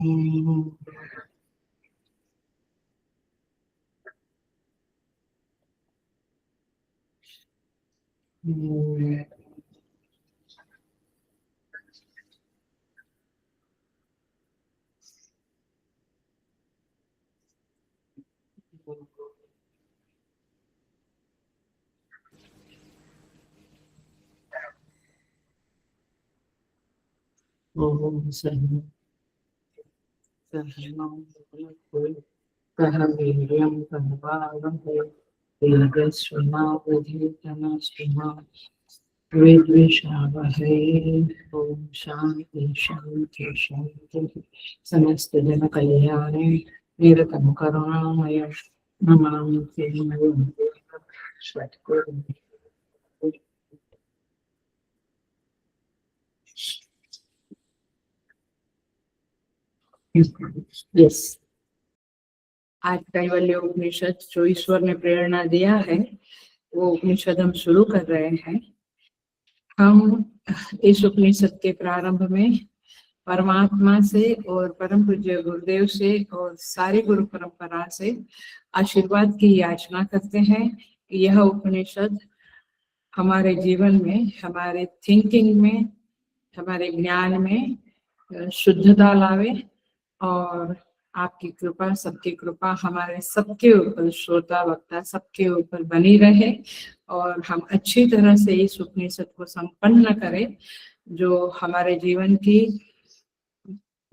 हम्म, हम्म, सही कह वीर्यं करवावहै तेजस्विनावधीतमस्तु विद्विषावहै। ओम शांति शांति शांति। समस्त जन कल्याणे निरतं करुणामय नमामि सद्गुरुं। यस, आज कैवल्य उपनिषद जो ईश्वर ने प्रेरणा दिया है वो उपनिषद हम शुरू कर रहे हैं। हम इस उपनिषद के प्रारंभ में परमात्मा से और परम पूज्य गुरुदेव से और सारी गुरु परंपरा से आशीर्वाद की याचना करते हैं कि यह उपनिषद हमारे जीवन में, हमारे थिंकिंग में, हमारे ज्ञान में शुद्धता लावे और आपकी कृपा, सबकी कृपा हमारे सबके ऊपर, श्रोता वक्ता सबके ऊपर बनी रहे और हम अच्छी तरह से इस उपनिषद को संपन्न करें जो हमारे जीवन की,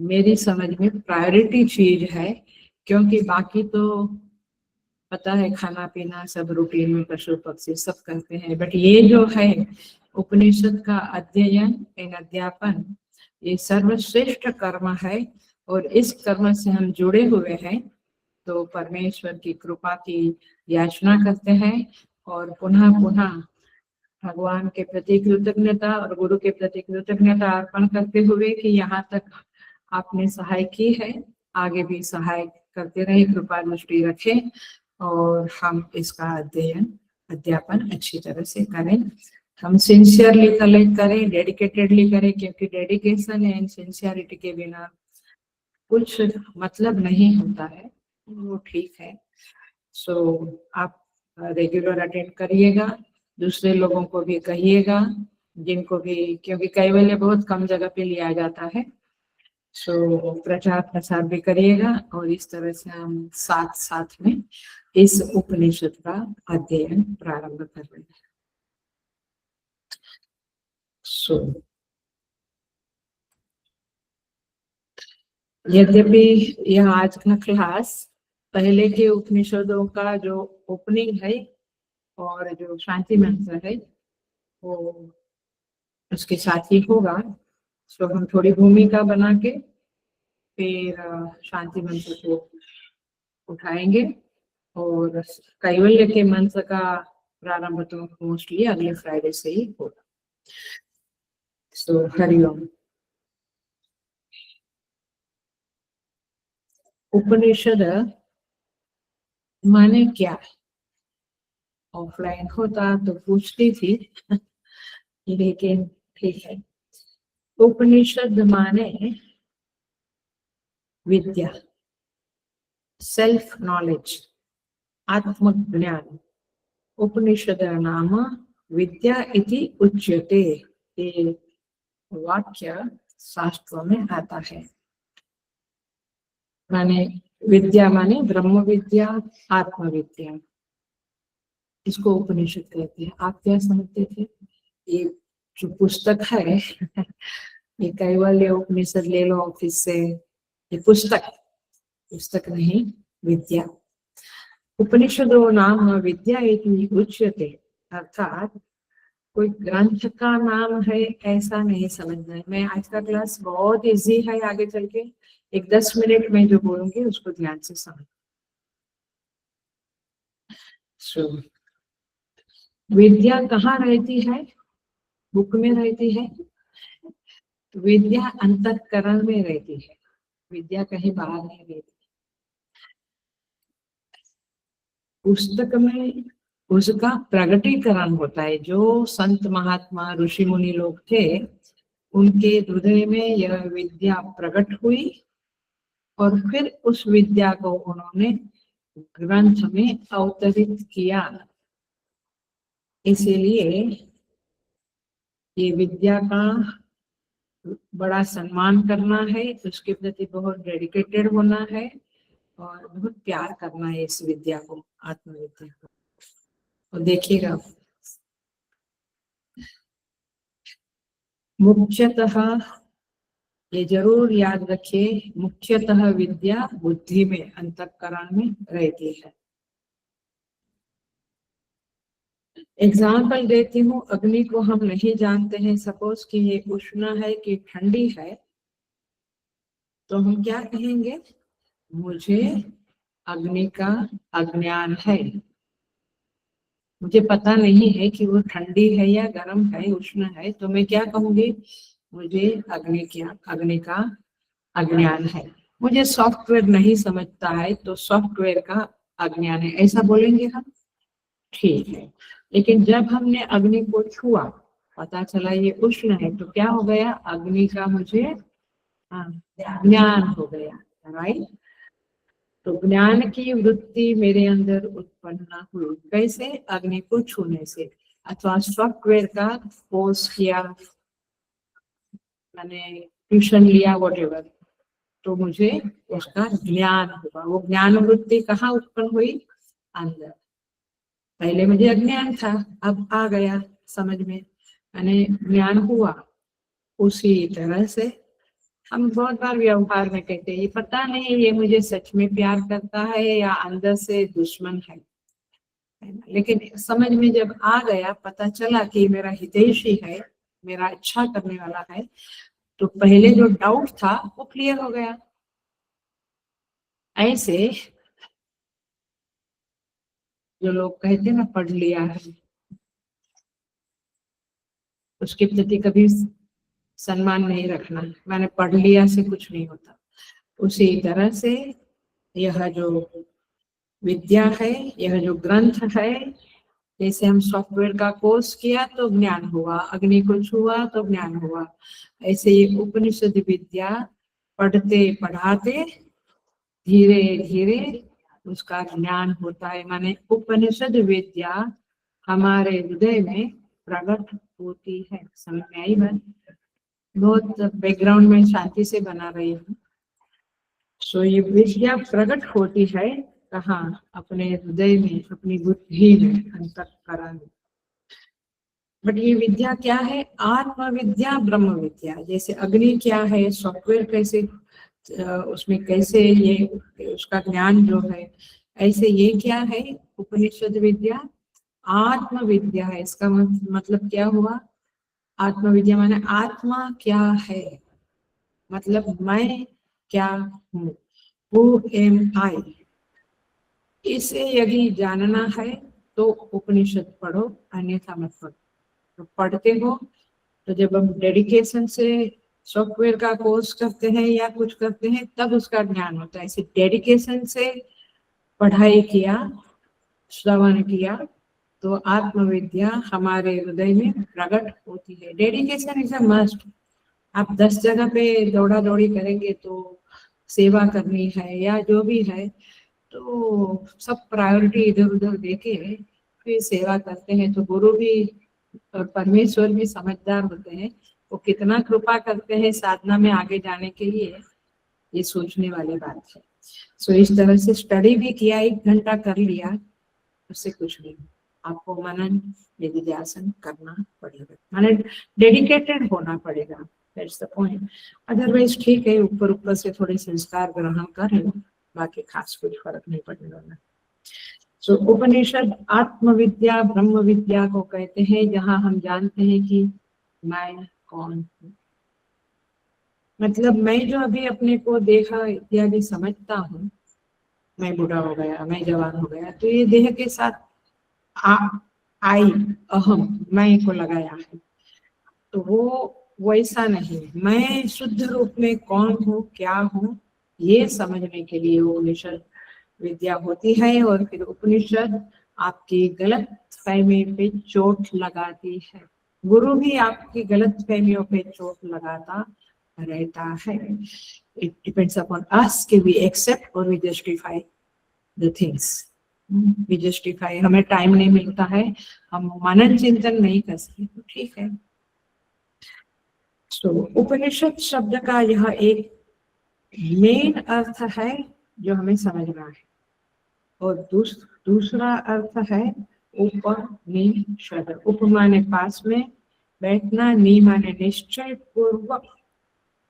मेरी समझ में प्रायोरिटी चीज है। क्योंकि बाकी तो पता है, खाना पीना सब रूटीन में पशु पक्षी सब करते हैं, बट ये जो है उपनिषद का अध्ययन एवं अध्यापन, ये सर्वश्रेष्ठ कर्म है और इस कर्म से हम जुड़े हुए हैं। तो परमेश्वर की कृपा की याचना करते हैं और पुनः पुनः भगवान के प्रति कृतज्ञता और गुरु के प्रति कृतज्ञता अर्पण करते हुए कि यहाँ तक आपने सहाय की है, आगे भी सहाय करते रहे, कृपा दृष्टि रखें और हम इसका अध्ययन अध्यापन अच्छी तरह से करें। हम सिंसियरली करें, डेडिकेटेडली करें, क्योंकि डेडिकेशन एंड सिंसियरिटी के बिना कुछ मतलब नहीं होता है, वो ठीक है। सो आप रेगुलर अटेंड करिएगा, दूसरे लोगों को भी कहिएगा जिनको भी, क्योंकि कैवल्य बहुत कम जगह पे लिया जाता है। सो प्रचार प्रसार भी करिएगा और इस तरह से हम साथ साथ में इस उपनिषद का अध्ययन प्रारंभ कर रहे हैं। सो यद्यपि यह आज का क्लास पहले के उपनिषदों का जो ओपनिंग है और जो शांति मंत्र है वो उसके साथ ही होगा। सो हम थोड़ी भूमिका बना के फिर शांति मंत्र को उठाएंगे और कैवल्य के मंत्र का प्रारंभ तो मोस्टली अगले फ्राइडे से ही होगा। सो हरिओम। उपनिषद माने क्या है? ऑफलाइन होता तो पूछती थी लेकिन ठीक है। उपनिषद माने विद्या, सेल्फ नॉलेज, आत्मज्ञान। उपनिषद नाम विद्या इति उच्यते, ये वाक्य शास्त्रों में आता है। माने विद्या माने ब्रह्म विद्या, आत्मविद्या, इसको उपनिषद कहते हैं। आप क्या समझते थे? ये जो पुस्तक है ये कैवल्य उपनिषद ले लो ऑफिस से, ये पुस्तक, पुस्तक नहीं, विद्या। उपनिषदों नाम विद्या इति उच्यते, अर्थात कोई ग्रंथ का नाम है ऐसा नहीं समझना है। मैं आज का क्लास बहुत इजी है, आगे चल के एक 10 मिनट में जो बोलूंगी उसको ध्यान से समझ। विद्या कहाँ रहती है? बुक में रहती है। विद्या अंतःकरण में रहती है, विद्या कहीं बाहर नहीं रहती। पुस्तक में उसका प्रगटीकरण होता है। जो संत महात्मा ऋषि मुनि लोग थे उनके हृदय में यह विद्या प्रकट हुई और फिर उस विद्या को उन्होंने ग्रंथ में अवतरित किया। इसीलिए ये विद्या का बड़ा सम्मान करना है, उसके प्रति बहुत डेडिकेटेड होना है और बहुत प्यार करना है इस विद्या को, आत्मविद्या को। तो देखिएगा, मुख्यतः ये जरूर याद रखिए, मुख्यतः विद्या बुद्धि में, अंतःकरण में रहती है। एग्जाम्पल देती हूँ, अग्नि को हम नहीं जानते हैं, सपोज कि ये उष्ण है कि ठंडी है, तो हम क्या कहेंगे, मुझे अग्नि का अज्ञान है, मुझे पता नहीं है कि वो ठंडी है या गर्म है, उष्ण है, तो मैं क्या कहूंगी, मुझे अग्नि का अज्ञान है। मुझे सॉफ्टवेयर नहीं समझता है तो सॉफ्टवेयर का अज्ञान है, ऐसा बोलेंगे हम, ठीक है। लेकिन जब हमने अग्नि को छुआ, पता चला ये उष्ण है, तो क्या हो गया, अग्नि का मुझे ज्ञान हो गया, राइट। तो ज्ञान की वृत्ति मेरे अंदर उत्पन्न हुई, कैसे, अग्नि को छूने से, अथवा सॉफ्टवेयर का कोर्स किया, मैंने ट्यूशन लिया, वॉटेवर, तो मुझे उसका ज्ञान हुआ। वो ज्ञान वृत्ति कहाँ उत्पन्न हुई, अंदर। पहले मुझे अज्ञान था, अब आ गया समझ में, यानी ज्ञान हुआ। उसी तरह से हम बहुत बार व्यवहार में कहते हैं, ये पता नहीं ये मुझे सच में प्यार करता है या अंदर से दुश्मन है ना? लेकिन समझ में जब आ गया, पता चला कि मेरा हितैषी है, मेरा अच्छा करने वाला है, तो पहले जो डाउट था वो क्लियर हो गया। ऐसे जो लोग कहते हैं ना, पढ़ लिया है, उसके प्रति कभी सम्मान नहीं रखना, मैंने पढ़ लिया से कुछ नहीं होता। उसी तरह से यह जो विद्या है, यह जो ग्रंथ है, जैसे हम सॉफ्टवेयर का कोर्स किया तो ज्ञान हुआ, अग्नि को छुआ तो ज्ञान हुआ, ऐसे ये उपनिषद विद्या पढ़ते पढ़ाते धीरे धीरे उसका ज्ञान होता है। माने उपनिषद विद्या हमारे हृदय में प्रकट होती है। समझ में आई बात? बहुत बैकग्राउंड में शांति से बना रही हूँ। सो ये विद्या प्रकट होती है कहाँ, अपने हृदय में, अपनी बुद्धि में, अंतःकरण में। बट ये विद्या क्या है, आत्म विद्या, ब्रह्म विद्या। जैसे अग्नि क्या है, सॉफ्टवेयर कैसे उसमें कैसे ये उसका ज्ञान जो है, ऐसे ये क्या है, उपनिषद विद्या आत्म विद्या है। इसका मतलब क्या हुआ, आत्म विद्या माने आत्मा क्या है, मतलब मैं क्या हूँ, Who am I? इसे यदि जानना है तो उपनिषद पढ़ो, अन्यथा मत पढ़ो। तो पढ़ते हो तो जब हम डेडिकेशन से सॉफ्टवेयर का कोर्स करते हैं या कुछ करते हैं, तब उसका ज्ञान होता है। ऐसे डेडिकेशन से पढ़ाई किया, श्रवण किया, तो आत्मविद्या हमारे हृदय में प्रकट होती है। Dedication is a must. आप 10 जगह पे दौड़ा दौड़ी करेंगे तो सेवा करनी है या जो भी है, तो सब प्रायोरिटी इधर उधर देके फिर सेवा करते हैं, तो गुरु भी और परमेश्वर भी समझदार होते हैं, वो कितना कृपा करते हैं साधना में आगे जाने के लिए, ये सोचने वाली बात है। सो इस तरह से स्टडी भी किया, 1 घंटा कर लिया, उससे कुछ नहीं, आपको मनन निधिध्यासन करना पड़ेगा, माने डेडिकेटेड होना पड़ेगा। That's the point. अदरवाइज ठीक है, ऊपर ऊपर से थोड़े संस्कार ग्रहण कर लो, बाकी खास कुछ फर्क नहीं पड़ने वाला। सो उपनिषद आत्मविद्या, ब्रह्म विद्या को कहते हैं, जहां हम जानते हैं कि मैं कौन हूँ। मतलब मैं जो अभी अपने को देखा इत्यादि समझता हूँ, मैं बूढ़ा हो गया, मैं जवान हो गया, तो ये देह के साथ आई, अहम, मैं को लगाया है, तो वो वैसा नहीं। मैं शुद्ध रूप में कौन हूँ, क्या हूँ, ये समझने के लिए उपनिषद विद्या होती है। और फिर उपनिषद आपकी गलत फहमी पे चोट लगाती है। गुरु भी आपकी गलत फहमियों पे चोट लगाता रहता है। It depends upon us कि we accept or we justify the things. We justify, हमें टाइम नहीं मिलता है, हम मनन चिंतन नहीं कर सकते, तो ठीक है। तो उपनिषद शब्द का यह एक मेन अर्थ है जो हमें समझना है, और दूसरा अर्थ है उपनिषद। उप माने पास में बैठना, नी माने निश्चय पूर्वक,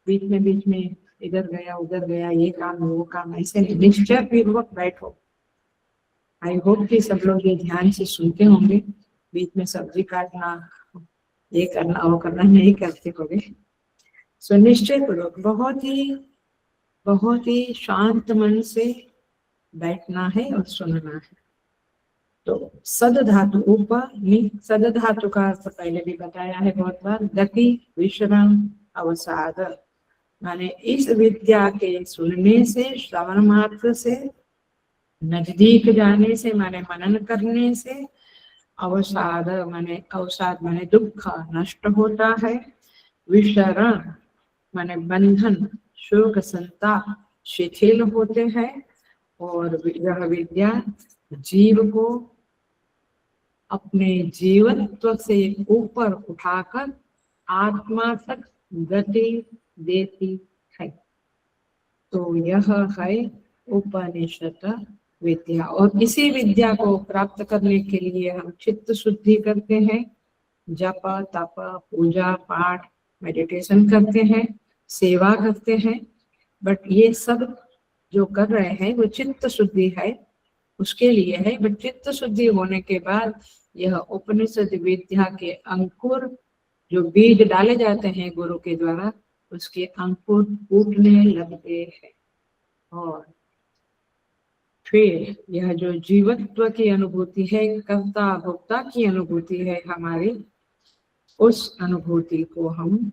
बीच में इधर गया उधर गया, ये काम वो काम, ऐसे निश्चय पूर्वक बैठो। आई होप कि सब लोग ये ध्यान से सुनते होंगे, बीच में सब्जी काटना, ये करना वो करना नहीं करते होंगे। सो निश्चय पूर्वक बहुत ही शांत मन से बैठना है और सुनना है। तो सद धातु सद धातु का अर्थ पहले भी बताया है बहुत बार, गति, विश्राम, अवसाद, माने इस विद्या के सुनने से, श्रवण मात्र से, नजदीक जाने से माने मनन करने से, अवसाद माने दुख नष्ट होता है, विश्राम माने बंधन, शोक, संताप शिथिल होते हैं, और यह विद्या जीव को अपने जीवत्व से ऊपर उठाकर आत्मा तक गति देती है। तो यह है उपनिषद विद्या, और इसी विद्या को प्राप्त करने के लिए हम चित्त शुद्धि करते हैं, जप तप पूजा पाठ मेडिटेशन करते हैं, सेवा करते हैं। बट ये सब जो कर रहे हैं वो चित्त शुद्धि है, उसके लिए है। बट चित्त शुद्धि होने के बाद यह उपनिषद विद्या के अंकुर, जो बीज डाले जाते हैं गुरु के द्वारा, उसके अंकुर फूटने लगते हैं, और फिर यह जो जीवत्व की अनुभूति है, कर्ता भोक्ता की अनुभूति है हमारी, उस अनुभूति को हम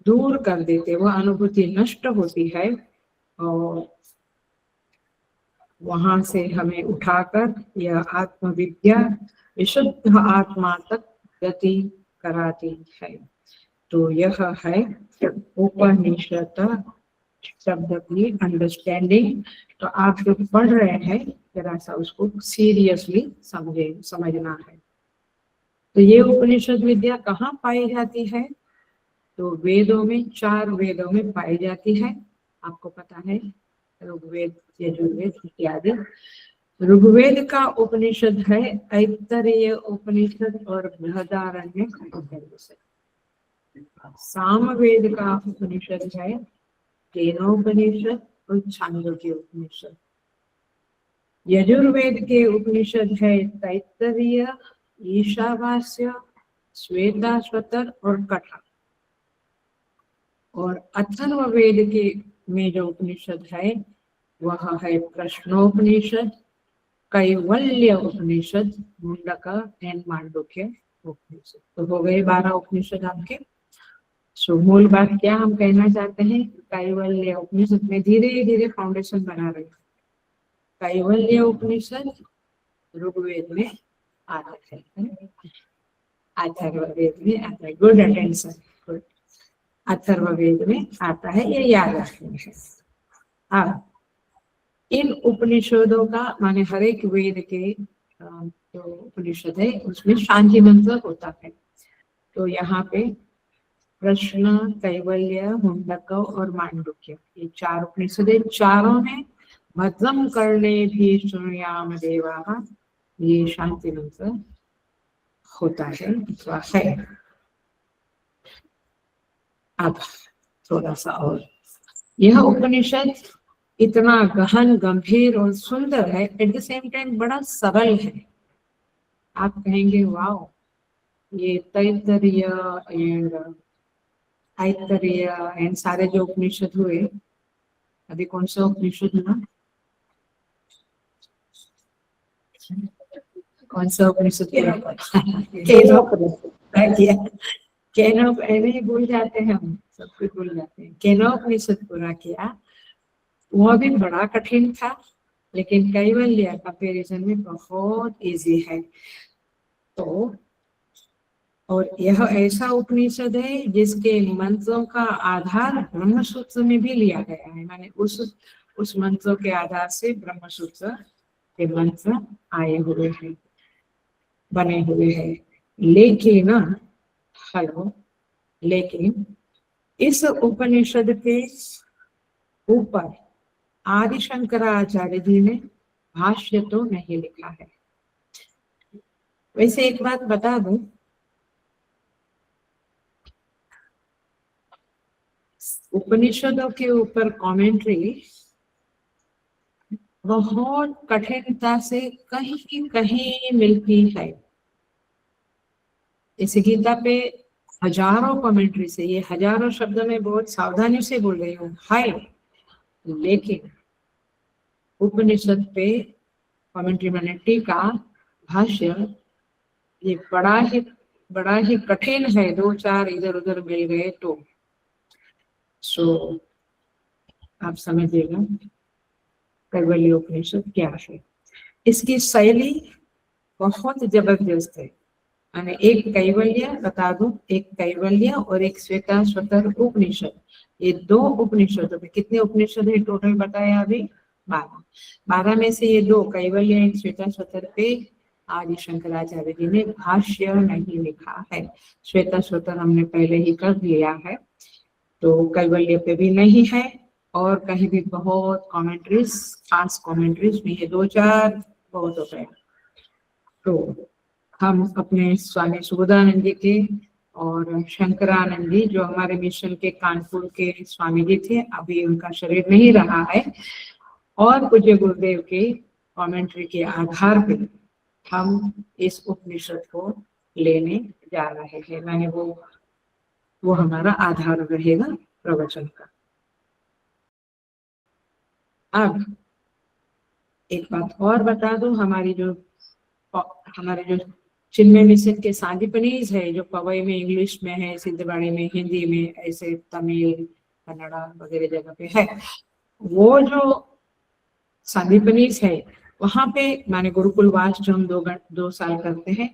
दूर कर देते, वह अनुभूति नष्ट होती है, और वहां से हमें उठाकर यह आत्मविद्या विशुद्ध आत्मा तक गति कराती है। तो यह है उपनिषद शब्द की अंडरस्टैंडिंग। तो आप जो पढ़ रहे हैं जरा सा उसको सीरियसली समझना है। तो ये उपनिषद विद्या कहाँ पाई जाती है? तो वेदों में, 4 वेदों में पाई जाती है। आपको पता है, ऋग्वेद, यजुर्वेद इत्यादि। ऋग्वेद का उपनिषद है ऐतरेय उपनिषद और बृहदारण्यक उपनिषद। सामवेद का उपनिषद है केनोपनिषद और छांदोग्य उपनिषद। यजुर्वेद के उपनिषद है तैत्तरीय, ईशावास्य, श्वेताश्वतर और कथा। और अथर्ववेद के में जो उपनिषद है वह है प्रश्नोपनिषद, कैवल्य उपनिषद, मुंडक एंड मांडुक्य उपनिषद। तो हो गए 12 उपनिषद आपके। सो मूल बात क्या हम कहना चाहते हैं, कैवल्य उपनिषद में धीरे धीरे फाउंडेशन बना रहे हैं। कैवल्य उपनिषद ऋग्वेद में आता है, अथर्ववेद में आता है। Good attention, good. अथर्ववेद में आता है, ये याद रखना है। अब इन उपनिषदों का माने हर एक वेद के जो उपनिषद है उसमें शांति मंत्र होता है। तो यहाँ पे प्रश्न, कैवल्य, मुंडक और मांडुक्य, ये 4 उपनिषद है। चारों में भद्रम करने भी शृणुयाम देवाः, ये शांति मंत्र होता है। अब थोड़ा सा और, यह उपनिषद इतना गहन, गंभीर और सुंदर है, एट द सेम टाइम बड़ा सरल है। आप कहेंगे वाओ, ये तैत्तरीय एंड सारे जो उपनिषद हुए, अभी कौन सा उपनिषद हुआ, कौन सा उपनिषद केनोप, ऐसे भूल जाते हैं हम, सब कुछ भूल जाते हैं। केनोपनिषद पूरा किया, वह भी बड़ा कठिन था, लेकिन कैवल्य कंपैरिजन में बहुत इजी है। तो और यह ऐसा उपनिषद है जिसके मंत्रों का आधार ब्रह्मसूत्र में भी लिया गया है, माने उस मंत्रों के आधार से ब्रह्मसूत्र के मंत्र आए हुए हैं, बने हुए हैं। लेकिन हेलो लेकिन इस उपनिषद के ऊपर आदि शंकराचार्य जी ने भाष्य तो नहीं लिखा है। वैसे एक बात बता दूं, उपनिषदों के ऊपर कमेंट्री बहुत कठिनता से कहीं कहीं मिलती है। इस गीता पे हजारों कमेंट्री से, ये हजारों शब्द में बहुत सावधानी से बोल रही हूँ है, लेकिन उपनिषद पे कमेंट्री माने टीका, भाष्य, ये बड़ा ही कठिन है। 2-4 इधर उधर मिल गए तो सो आप समझिएगा कैवल्य उपनिषद क्या है। इसकी शैली बहुत जबरदस्त है। मैंने एक कैवल्य बता दूं, एक कैवल्य और एक श्वेताश्वतर उपनिषद, ये 2 उपनिषदों में कितने उपनिषद है टोटल बताया अभी? 12 में से ये 2 कैवल्य एक श्वेताश्वतर पे आदि शंकराचार्य जी ने भाष्य नहीं लिखा है। श्वेताश्वतर हमने पहले ही कर लिया है, तो कैवल्य पे भी नहीं है, और कहीं भी बहुत कमेंट्रीज, खास कमेंट्रीज में ये 2-4 बहुत हो गए। तो हम अपने स्वामी सुबोधानंद जी के और शंकरानंद जी जो हमारे मिशन के कानपुर के स्वामी जी थे, अभी उनका शरीर नहीं रहा है, और पूज्य गुरुदेव के कमेंट्री के आधार पर हम इस उपनिषद को लेने जा रहे हैं। मैंने वो हमारा आधार रहेगा प्रवचन का। अब एक बात और बता दूं, हमारे जो चिन्मय मिशन के सांदीपनीज है, जो पवई में इंग्लिश में है, सिद्धवाड़ी में हिंदी में, ऐसे तमिल कन्नड़ा वगैरह जगह पे है, वो जो सांदीपनीज है वहां पे माने गुरुकुलवास जो हम 2 साल करते हैं,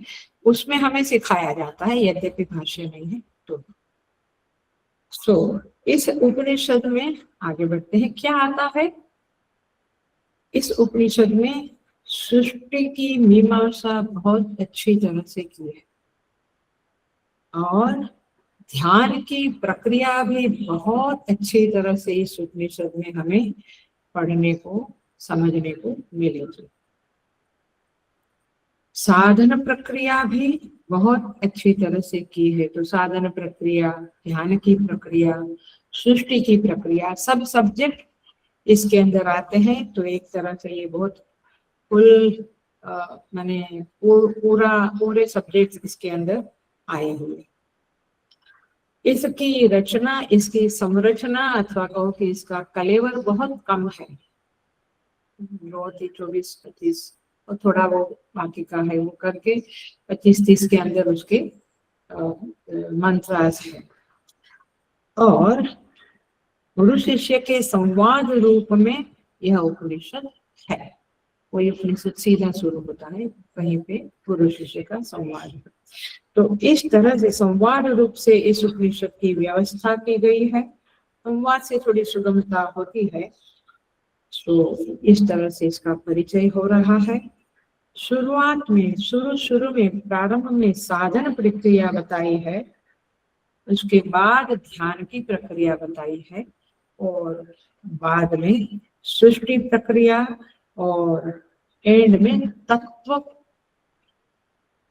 उसमें हमें सिखाया जाता है, यद्यपि भाष्य नहीं है। तो इस उपनिषद में आगे बढ़ते हैं। क्या आता है इस उपनिषद में? सृष्टि की मीमांसा बहुत अच्छी तरह से की है, और ध्यान की प्रक्रिया भी बहुत अच्छी तरह से इस उपनिषद में हमें पढ़ने को, समझने को मिलेगी। साधन प्रक्रिया भी बहुत अच्छी तरह से की है। तो साधन प्रक्रिया, ध्यान की प्रक्रिया, सृष्टि की प्रक्रिया, सब सब्जेक्ट इसके अंदर आते हैं। तो एक तरह से ये बहुत फुल माने पूरे सब्जेक्ट इसके अंदर आए हुए। इसकी रचना, इसकी संरचना अथवा कहो कि इसका कलेवर बहुत कम है, 24-25 और थोड़ा वो बाकी का है, वो करके 25-30 के अंदर उसके मंत्रास है। और गुरु शिष्य के संवाद रूप में यह उपनिषद है। कोई उपनिषद सीधा शुरू होता है, कहीं पे गुरु शिष्य का संवाद। तो इस तरह से संवाद रूप से इस उपनिषद की व्यवस्था की गई है। संवाद से थोड़ी सुगमता होती है, तो इस तरह से इसका परिचय हो रहा है। शुरुआत में शुरू में प्रारंभ में साधन प्रक्रिया बताई है, उसके बाद ध्यान की प्रक्रिया बताई है, और बाद में सृष्टि प्रक्रिया, और एंड में तत्व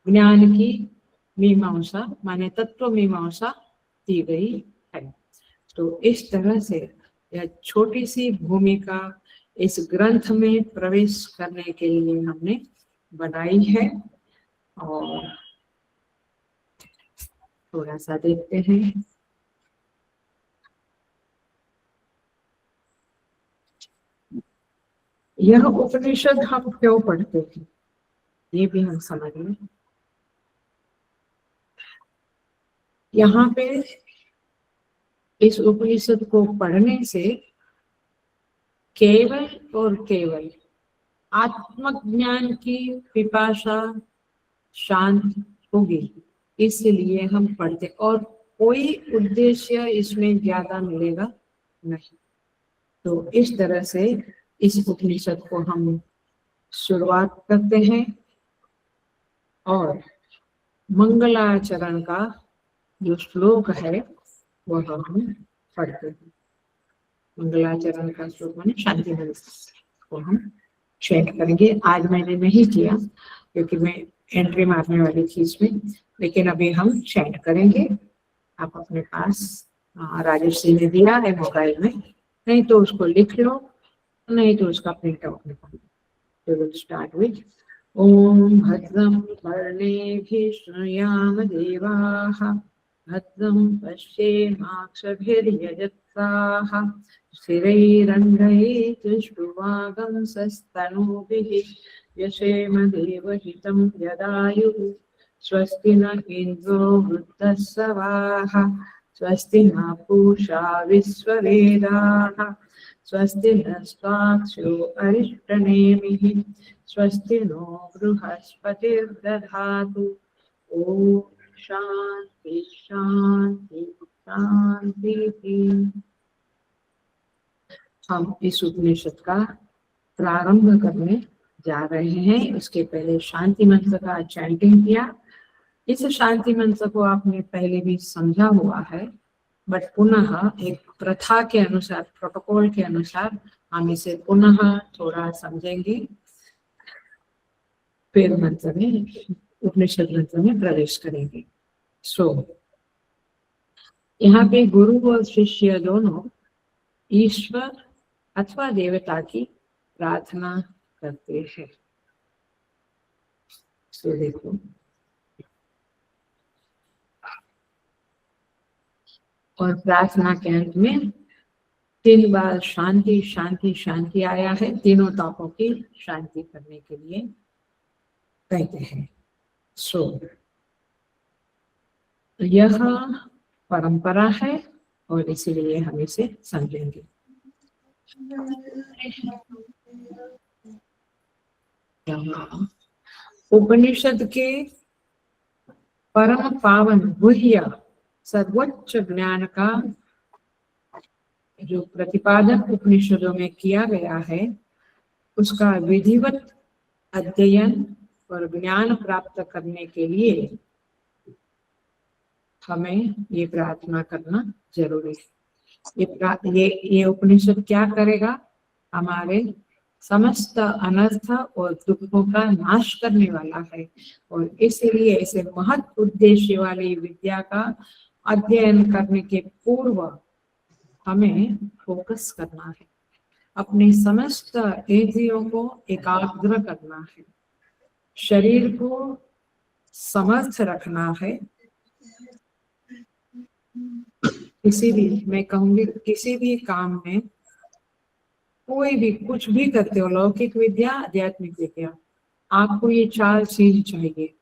ज्ञान की मीमांसा माने तत्व मीमांसा दी गई है। तो इस तरह से यह छोटी सी भूमिका इस ग्रंथ में प्रवेश करने के लिए हमने बनाई है। और थोड़ा सा देखते हैं। यह उपनिषद हम क्यों पढ़ते हैं, ये भी हम समझ लें। यहाँ पे इस उपनिषद को पढ़ने से केवल और केवल आत्मज्ञान की पिपासा शांत होगी। इसलिए हम पढ़ते, और कोई उद्देश्य इसमें ज्यादा मिलेगा नहीं। तो इस तरह से इस उपनिषद को हम शुरुआत करते हैं और मंगलाचरण का जो श्लोक है वह हम पढ़ते हैं। मंगलाचरण का श्लोक माने शांति मंत्र को हम चैंट करेंगे। आज मैंने नहीं किया क्योंकि मैं एंट्री मारने वाली थी इसमें, लेकिन अभी हम चैंट करेंगे। आप अपने पास राजेश जी ने दिया है मोबाइल में, नहीं तो उसको लिख लो, नहीं तो उसका प्रिंट आउट निकालो। तो विल स्टार्ट विद ओम भद्रं कर्णेभिः शृणुयाम देवाः, भद्रं पश्येमाक्षभिर्यजत्राः, स्थिरैरङ्गैस्तुष्टुवागंसस्तनूभिः, यशेम देवहितं यदायुः। स्वस्ति न इन्द्रो वृद्धस्रवाः, स्वस्ति न पूषा विश्ववेदाः, स्वस्ति नस्ताक्षो अरिष्टनेमिः, स्वस्ति नो बृहस्पतिर्दधातु। ओम शांति शांति शांति। हम इस उपनिषद का प्रारंभ करने जा रहे हैं। इसके पहले शांति मंत्र का चैंटिंग किया। इस शांति मंत्र को आपने पहले भी समझा हुआ है, बट पुनः एक प्रथा के अनुसार, प्रोटोकॉल के अनुसार हम इसे पुनः थोड़ा समझेंगे, फिर मंत्र में, उपनिषद मंत्र में प्रवेश करेंगे। यहाँ पे गुरु और शिष्य दोनों ईश्वर अथवा देवता की प्रार्थना करते हैं। देखो, और प्रार्थना के अंत में 3 बार शांति शांति शांति आया है, तीनों तापों की शांति करने के लिए कहते हैं। यह परंपरा है और इसीलिए हम इसे समझेंगे। उपनिषद के परम पावन गुह्य सर्वोच्च ज्ञान का जो प्रतिपादन उपनिषदों में किया गया है, उसका विधिवत अध्ययन और ज्ञान प्राप्त करने के लिए हमें ये प्रार्थना करना जरूरी है। ये उपनिषद क्या करेगा? हमारे समस्त अनर्थ और दुखों का नाश करने वाला है, और इसलिए इसे महत् उद्देश्य वाली विद्या का अध्ययन करने के पूर्व हमें फोकस करना है, अपने समस्त इंद्रियों को एकाग्र करना है, शरीर को समर्थ रखना है। किसी भी, मैं कहूंगी किसी भी काम में, कोई भी कुछ भी करते हो, लौकिक विद्या आध्यात्मिक विद्या, आपको ये 4 चीज चाहिए।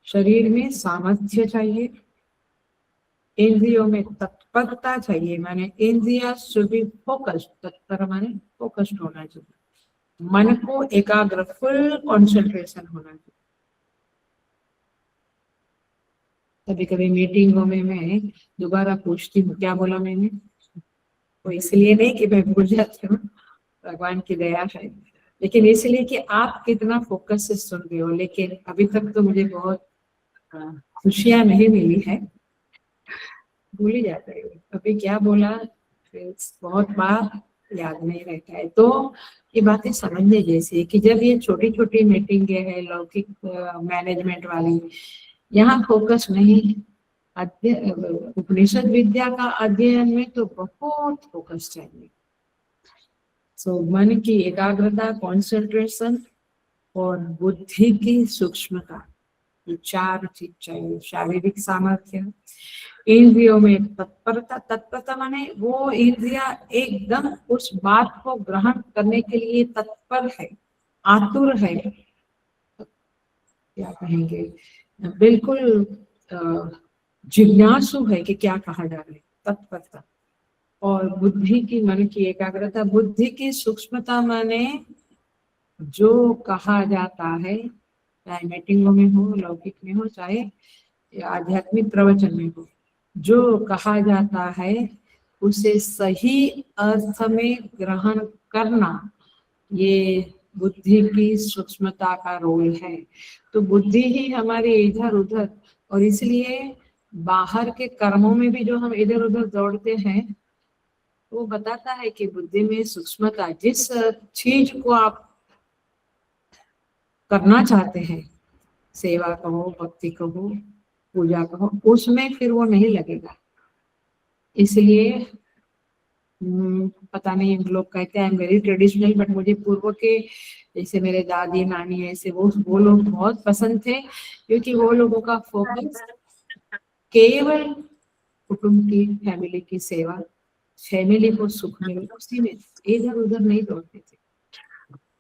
शरीर में सामर्थ्य चाहिए, इंद्रियों में तत्परता चाहिए, माने इंद्रिया शुड बी फोकस्ड, तत्पर माने फोकस्ड होना चाहिए, मन को एकाग्र, फुल कंसंट्रेशन होना चाहिए। कभी कभी मीटिंगों में मैं दोबारा पूछती हूँ क्या बोला मैंने, तो इसलिए नहीं कि मैं भूल जाती हूँ, भगवान की दया है, लेकिन इसलिए कि आप कितना फोकस से सुन रहे हो। लेकिन अभी तक तो मुझे बहुत खुशियां नहीं मिली है, भूल ही जाता है अभी क्या बोला, फिर बहुत बार याद नहीं रहता है। तो ये बातें समझने जैसी है कि जब ये छोटी छोटी मीटिंगें है लौकिक मैनेजमेंट वाली, यहाँ फोकस नहीं, उपनिषद विद्या का अध्ययन में तो बहुत फोकस चाहिए। मन की एकाग्रता, कंसंट्रेशन और बुद्धि की सूक्ष्मता, ये 4 चीज चाहिए। शारीरिक सामर्थ्य, इंद्रियों में तत्परता, तत्परता माने वो इंद्रिया एकदम उस बात को ग्रहण करने के लिए तत्पर है, आतुर है, क्या कहेंगे, बिल्कुल जिज्ञासु है कि क्या कहा जा रहा है, तत्परता। और बुद्धि की, मन की एकाग्रता, बुद्धि की सूक्ष्मता माने जो कहा जाता है, चाहे मीटिंगों में हो, लौकिक में हो, चाहे या आध्यात्मिक प्रवचन में हो, जो कहा जाता है उसे सही अर्थ में ग्रहण करना, ये बुद्धि की सूक्ष्मता का रोल है। तो बुद्धि ही हमारी इधर उधर, और इसलिए बाहर के कर्मों में भी जो हम इधर उधर दौड़ते हैं, वो बताता है कि बुद्धि में सूक्ष्मता, जिस चीज को आप करना चाहते हैं, सेवा कहो, भक्ति कहो, पूजा कहो, उसमें फिर वो नहीं लगेगा। इसलिए पता नहीं, लोग कहते हैं वेरी ट्रेडिशनल, बट मुझे पूर्व के जैसे मेरे दादी नानी ऐसे वो लोग बहुत पसंद थे, क्योंकि वो लोगों का फोकस केवल कुटुंब की, फैमिली की सेवा, फैमिली को सुख मिले, उसी में इधर उधर नहीं दौड़ते थे।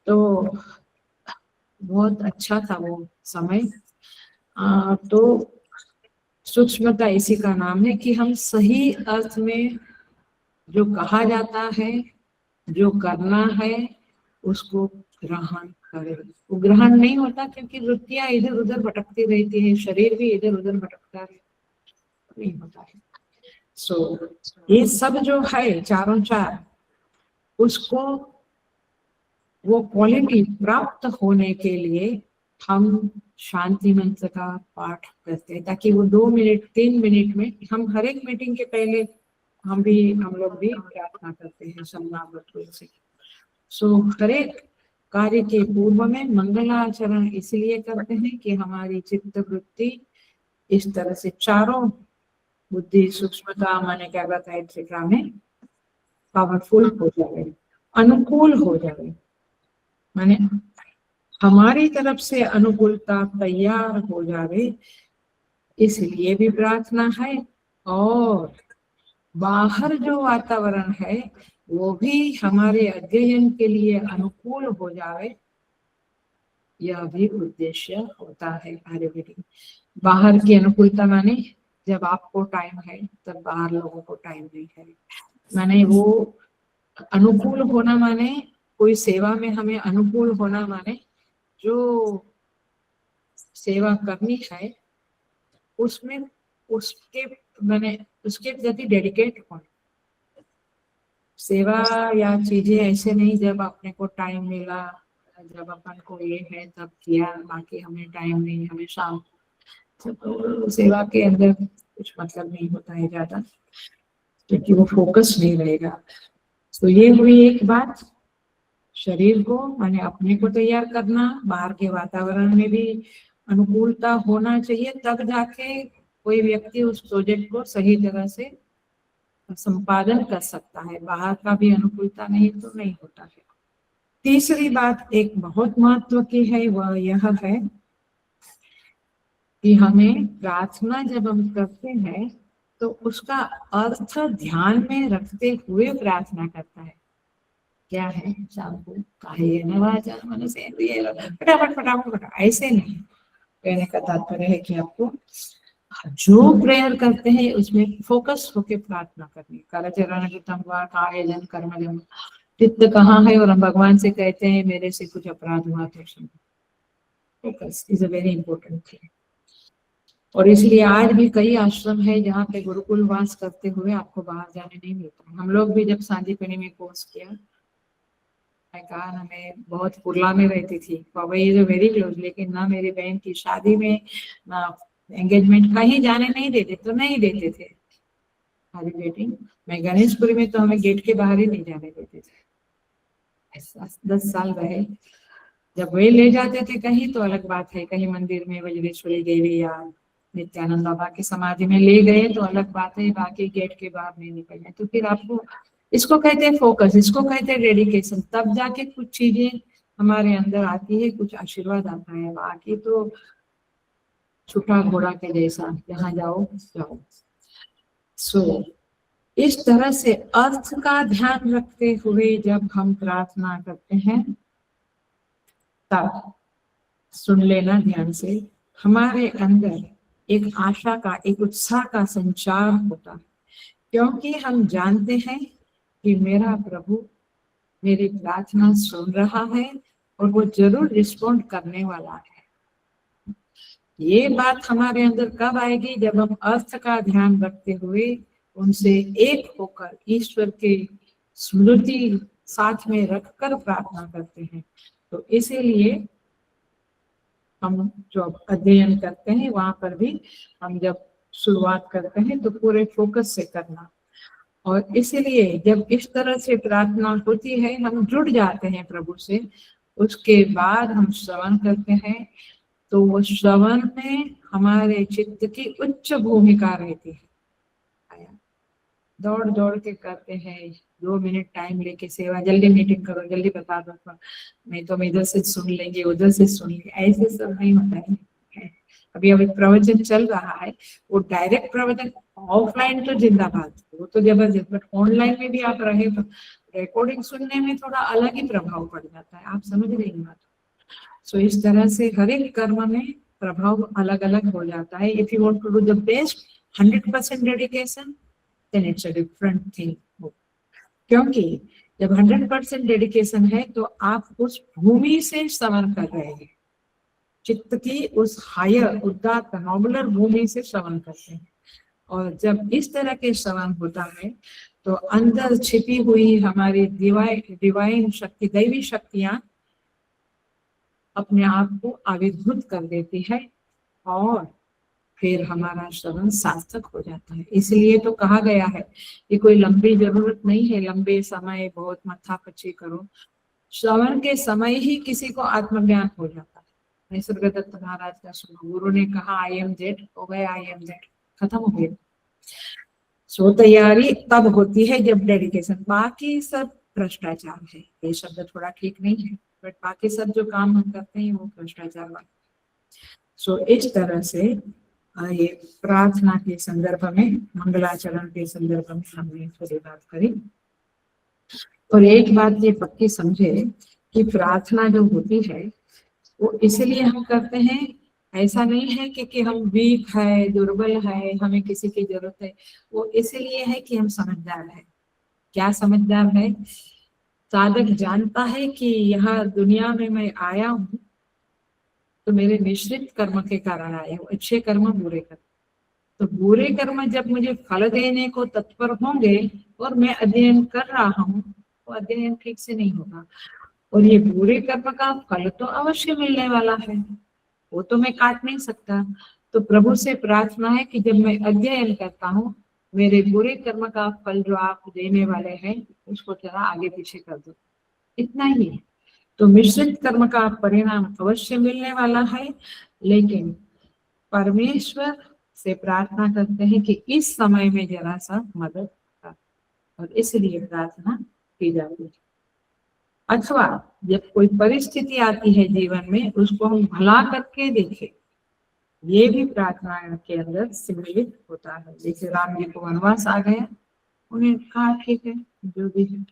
तो बहुत अच्छा था वो समय। तो सूक्ष्मता इसी का नाम है कि हम सही अर्थ में जो कहा जाता है, जो करना है, उसको ग्रहण करें। वो ग्रहण नहीं होता क्योंकि वृत्तियां इधर उधर भटकती रहती है, शरीर भी इधर उधर भटकता है, नहीं होता है। ये सब जो है चारों चार, उसको वो क्वालिटी प्राप्त होने के लिए हम शांति मंत्र का पाठ करते हैं, ताकि वो 2 मिनट 3 मिनट में, हम हर एक मीटिंग के पहले हम लोग भी प्रार्थना करते हैं समनावत से। हर एक कार्य के पूर्व में मंगलाचरण इसलिए करते हैं कि हमारी चित्त वृत्ति इस तरह से चारों, बुद्धि, सूक्ष्मता, मन, एकाग्रता एक्सेट्रा में पावरफुल हो जाए, अनुकूल हो जाए, माने हमारी तरफ से अनुकूलता तैयार हो जाए, इसलिए भी प्रार्थना है। और बाहर जो वातावरण है वो भी हमारे अध्ययन के लिए अनुकूल हो जाए, यह भी उद्देश्य होता है आयुर्वेदिक। बाहर की अनुकूलता माने जब आपको टाइम है तब बाहर लोगों को टाइम नहीं है, माने वो अनुकूल होना माने कोई सेवा में हमें अनुकूल होना, माने जो सेवा करनी है उसमें उसके मैंने उसके प्रति डेडिकेट होना। सेवा या चीजें ऐसे नहीं जब अपने को टाइम मिला, जब अपन को ये है तब किया, बाकी हमें टाइम नहीं, हमें शाम। तो सेवा के अंदर कुछ मतलब नहीं होता है ज्यादा, क्योंकि वो फोकस नहीं रहेगा। तो ये हुई एक बात, शरीर को माने अपने को तैयार करना, बाहर के वातावरण में भी अनुकूलता होना चाहिए, तब जाके कोई व्यक्ति उस प्रोजेक्ट को सही तरह से संपादन कर सकता है। बाहर का भी अनुकूलता नहीं तो नहीं होता है। तीसरी बात एक बहुत महत्व की है, वह यह है कि हमें प्रार्थना जब हम करते हैं तो उसका अर्थ ध्यान में रखते हुए प्रार्थना करता है। क्या है, शाम को फटाफट फटाफट ऐसे नहीं। कहने का तात्पर्य है कि आपको जो प्रेयर करते हैं उसमें फोकस होके प्रार्थना करनी। कायजन कर्मजन, चित्त कहाँ है और हम भगवान से कहते हैं मेरे से कुछ अपराध हुआ तो focus is a very important thing. और इसलिए आज भी कई आश्रम है जहाँ पे गुरुकुल वास करते हुए आपको बाहर जाने नहीं मिलता। हम लोग भी जब सांदीपनि में कोर्स किया, मैं कहा हमें बहुत कुरला में रहती थी, बाबा ये जो वेरी क्लोज, लेकिन ना मेरी बहन की शादी में ना एंगेजमेंट कहीं जाने नहीं देते, तो नहीं देते थे हमारी वेटिंग। मैं गणेशपुरी में तो हमें गेट के बाहर ही नहीं जाने देते थे। 10 साल रहे। जब वे ले जाते थे कहीं तो अलग बात है, कहीं मंदिर में वज्रेश्वरी देवी या नित्यानंद बाबा की समाधि में ले गए तो अलग बात है, बाकी गेट के बाहर नहीं निकलना। तो फिर आपको, इसको कहते हैं फोकस, इसको कहते हैं डेडिकेशन, तब जाके कुछ चीजें हमारे अंदर आती है, कुछ आशीर्वाद आता है। बाकी तो छुटा घोड़ा के जैसा, जहाँ जाओ जाओ। इस तरह से अर्थ का ध्यान रखते हुए जब हम प्रार्थना करते हैं, तब सुन लेना ध्यान से, हमारे अंदर एक आशा का, एक उत्साह का संचार होता है, क्योंकि हम जानते हैं कि मेरा प्रभु मेरी प्रार्थना सुन रहा है और वो जरूर रिस्पॉन्ड करने वाला है। ये बात हमारे अंदर कब आएगी? जब हम अर्थ का ध्यान रखते हुए उनसे एक होकर ईश्वर की स्मृति साथ में रखकर प्रार्थना करते हैं। तो इसीलिए हम जो अध्ययन करते हैं वहां पर भी हम जब शुरुआत करते हैं तो पूरे फोकस से करना। और इसीलिए जब इस तरह से प्रार्थना होती है, हम जुड़ जाते हैं प्रभु से, उसके बाद हम श्रवण करते हैं, तो वो श्रवण में हमारे चित्त की उच्च भूमिका रहती है। दौड़ दौड़ के करते हैं, 2 मिनट टाइम लेके सेवा, जल्दी मीटिंग करो, जल्दी बता दो, नहीं तो हम इधर से सुन लेंगे, उधर से सुन लेंगे, ऐसे सब नहीं होता है। अभी अभी प्रवचन चल रहा है, वो डायरेक्ट प्रवचन ऑफलाइन तो जिंदाबाद, वो तो जबरदस्त, बट ऑनलाइन में भी आप रहे तो रिकॉर्डिंग सुनने में थोड़ा अलग ही प्रभाव पड़ जाता है। आप समझ रही हैं बात? सो इस तरह से हर एक कर्म में प्रभाव अलग अलग हो जाता है। If you want to do the best 100% dedication, then it's a different thing. क्योंकि जब 100% डेडिकेशन है तो आप उस भूमि से श्रवण कर रहे हैं, चित्त की उस हायर उदात्त नॉबुलर भूमि से श्रवण करते हैं। और जब इस तरह के श्रवण होता है तो अंदर छिपी हुई हमारी डिवाइन शक्ति, दैवी शक्तियां अपने आप को आविर्भूत कर देती है और फिर हमारा श्रवण सार्थक हो जाता है। इसलिए तो कहा गया है कि कोई लंबी जरूरत नहीं है, लंबे समय बहुत मत्थापच्ची करो, श्रवण के समय ही किसी को आत्मज्ञान हो जाता है। निसर्गदत्त महाराज का सुनो, गुरु ने कहा आई एम जेड, हो गया आई एम जेड, खत्म हो गया। सो तैयारी तब होती है जब डेडिकेशन, बाकी सब भ्रष्टाचार है। ये शब्द थोड़ा ठीक नहीं है, बट बाकी सब जो काम हम करते हैं वो भ्रष्टाचार वाला। सो इस तरह से ये प्रार्थना के संदर्भ में, मंगलाचरण के संदर्भ में हमने थोड़ी बात करी। और एक बात ये पक्की समझे कि प्रार्थना जो होती है वो इसलिए हम करते हैं, ऐसा नहीं है कि हम वीक है, दुर्बल है, हमें किसी की जरूरत है। वो इसलिए है कि हम समझदार है। क्या समझदार है? साधक जानता है कि यहाँ दुनिया में मैं आया हूँ तो मेरे मिश्रित कर्म के कारण आया हूँ, अच्छे कर्म बुरे कर्म। तो बुरे कर्म जब मुझे फल देने को तत्पर होंगे और मैं अध्ययन कर रहा हूँ तो अध्ययन ठीक से नहीं होगा, और ये बुरे कर्म का फल तो अवश्य मिलने वाला है, वो तो मैं काट नहीं सकता। तो प्रभु से प्रार्थना है कि जब मैं अध्ययन करता हूँ, मेरे बुरे कर्म का फल जो आप देने वाले हैं उसको जरा आगे पीछे कर दो, इतना ही है। तो मिश्रित कर्म का परिणाम अवश्य मिलने वाला है, लेकिन परमेश्वर से प्रार्थना करते हैं कि इस समय में जरा सा मदद कर, और इसलिए प्रार्थना की जाती है। अथवा जब कोई परिस्थिति आती है जीवन में, उसको हम भला करके देखें, ये भी प्रार्थना के अंदर सम्मिलित होता है। जैसे राम जी को वनवास आ गया, उन्हें कहा ठीक है जो भी है।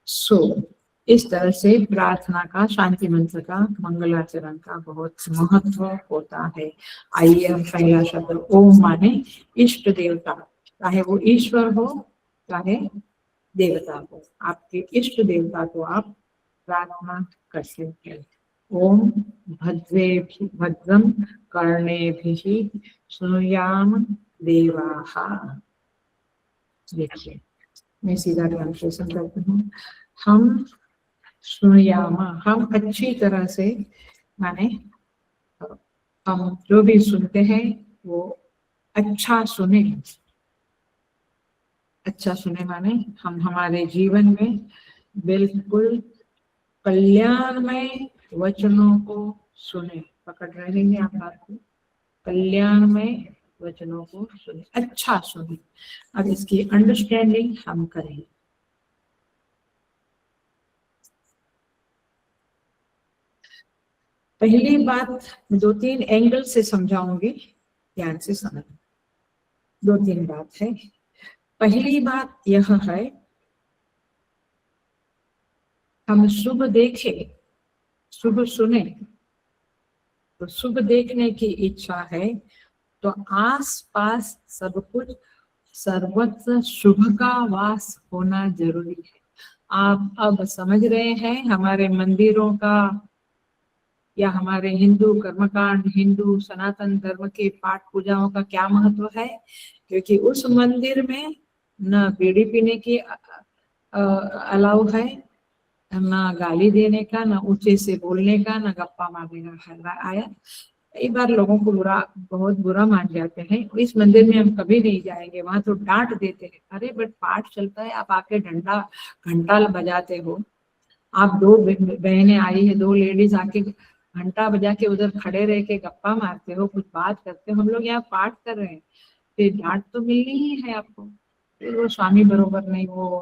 सो इस तरह से प्रार्थना का, शांति मंत्र का, मंगलाचरण का बहुत महत्व होता है। आइए हम पहला शब्द ओम माने इष्ट देवता, चाहे वो ईश्वर हो चाहे देवता हो, आपके इष्ट देवता को आप प्रार्थना कर सकते हैं। ओम भद्रम कर्णेभिः शृणुयाम देवाः। देखिए मैं सीधा ट्रांसलेशन करती हूँ। हम शृणुयामा, हम अच्छी तरह से, माने हम जो भी सुनते हैं वो अच्छा सुने। अच्छा सुने माने हम हमारे जीवन में बिल्कुल कल्याणमय वचनों को सुने। पकड़ रहे हैं आप बात को? कल्याणमय वचनों को सुने, अच्छा सुने। अब इसकी अंडरस्टैंडिंग हम करें। पहली बात 2-3 एंगल से समझाऊंगी, ध्यान से समझ। 2-3 बात है। पहली बात यह है, हम शुभ देखें, शुभ सुने। तो शुभ देखने की इच्छा है तो आस पास सब कुछ सर्वत्र शुभ का वास होना जरूरी है। आप अब समझ रहे हैं हमारे मंदिरों का या हमारे हिंदू कर्मकांड, हिंदू सनातन धर्म के पाठ पूजाओं का क्या महत्व है, क्योंकि उस मंदिर में न बीड़ी पीने की अलाउ है, ना गाली देने का, ना ऊंचे से बोलने का, ना गप्पा मारने का आया। कई बार लोगों को बहुत बुरा मान जाते हैं, इस मंदिर में हम कभी नहीं जाएंगे, वहां तो डांट देते हैं। अरे बट पाठ चलता है, आप आके घंटा बजाते हो। आप दो बहनें आई है, दो लेडीज आके घंटा बजा के उधर खड़े रह के गप्पा मारते हो, कुछ बात करते हो, हम लोग यहाँ पाठ कर रहे हैं, फिर डांट तो मिलनी ही है आपको। फिर वो स्वामी बरोबर नहीं, वो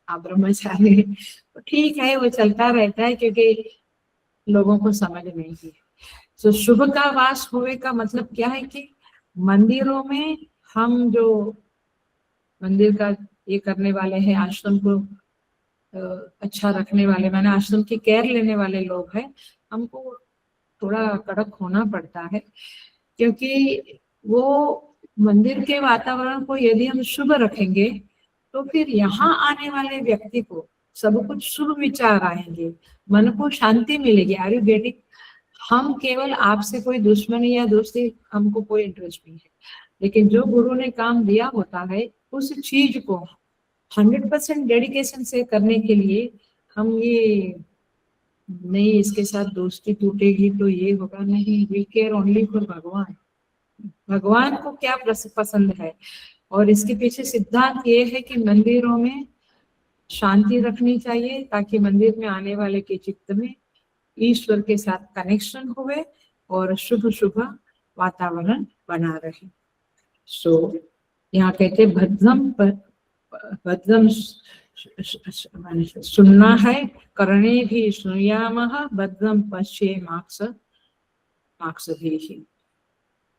आप ब्रह्मचारी, तो ठीक है, वो चलता रहता है क्योंकि लोगों को समझ नहीं है। तो शुभ का वास होवे का मतलब क्या है कि मंदिरों में हम जो मंदिर का ये करने वाले हैं, आश्रम को अच्छा रखने वाले, माने आश्रम की केयर लेने वाले लोग हैं, हमको थोड़ा कड़क होना पड़ता है, क्योंकि वो मंदिर के वातावरण को यदि हम शुभ रखेंगे तो फिर यहाँ आने वाले व्यक्ति को सब कुछ शुभ विचार आएंगे, मन को शांति मिलेगी। Are you getting? हम केवल आपसे कोई दुश्मनी या दोस्ती, हमको कोई इंटरेस्ट नहीं है, लेकिन जो गुरु ने काम दिया होता है उस चीज को 100% डेडिकेशन से करने के लिए हम ये नहीं, इसके साथ दोस्ती टूटेगी तो ये होगा, नहीं, वी केयर ओनली फॉर भगवान। भगवान को क्या पसंद है, और इसके पीछे सिद्धांत ये है कि मंदिरों में शांति रखनी चाहिए ताकि मंदिर में आने वाले के चित्त में ईश्वर के साथ कनेक्शन हुए और शुभ शुभ वातावरण बना रहे। सो यहाँ कहते भद्रम सुनना है, करणे भी सुनुयामः, भद्रम पश्ये माक्ष भी।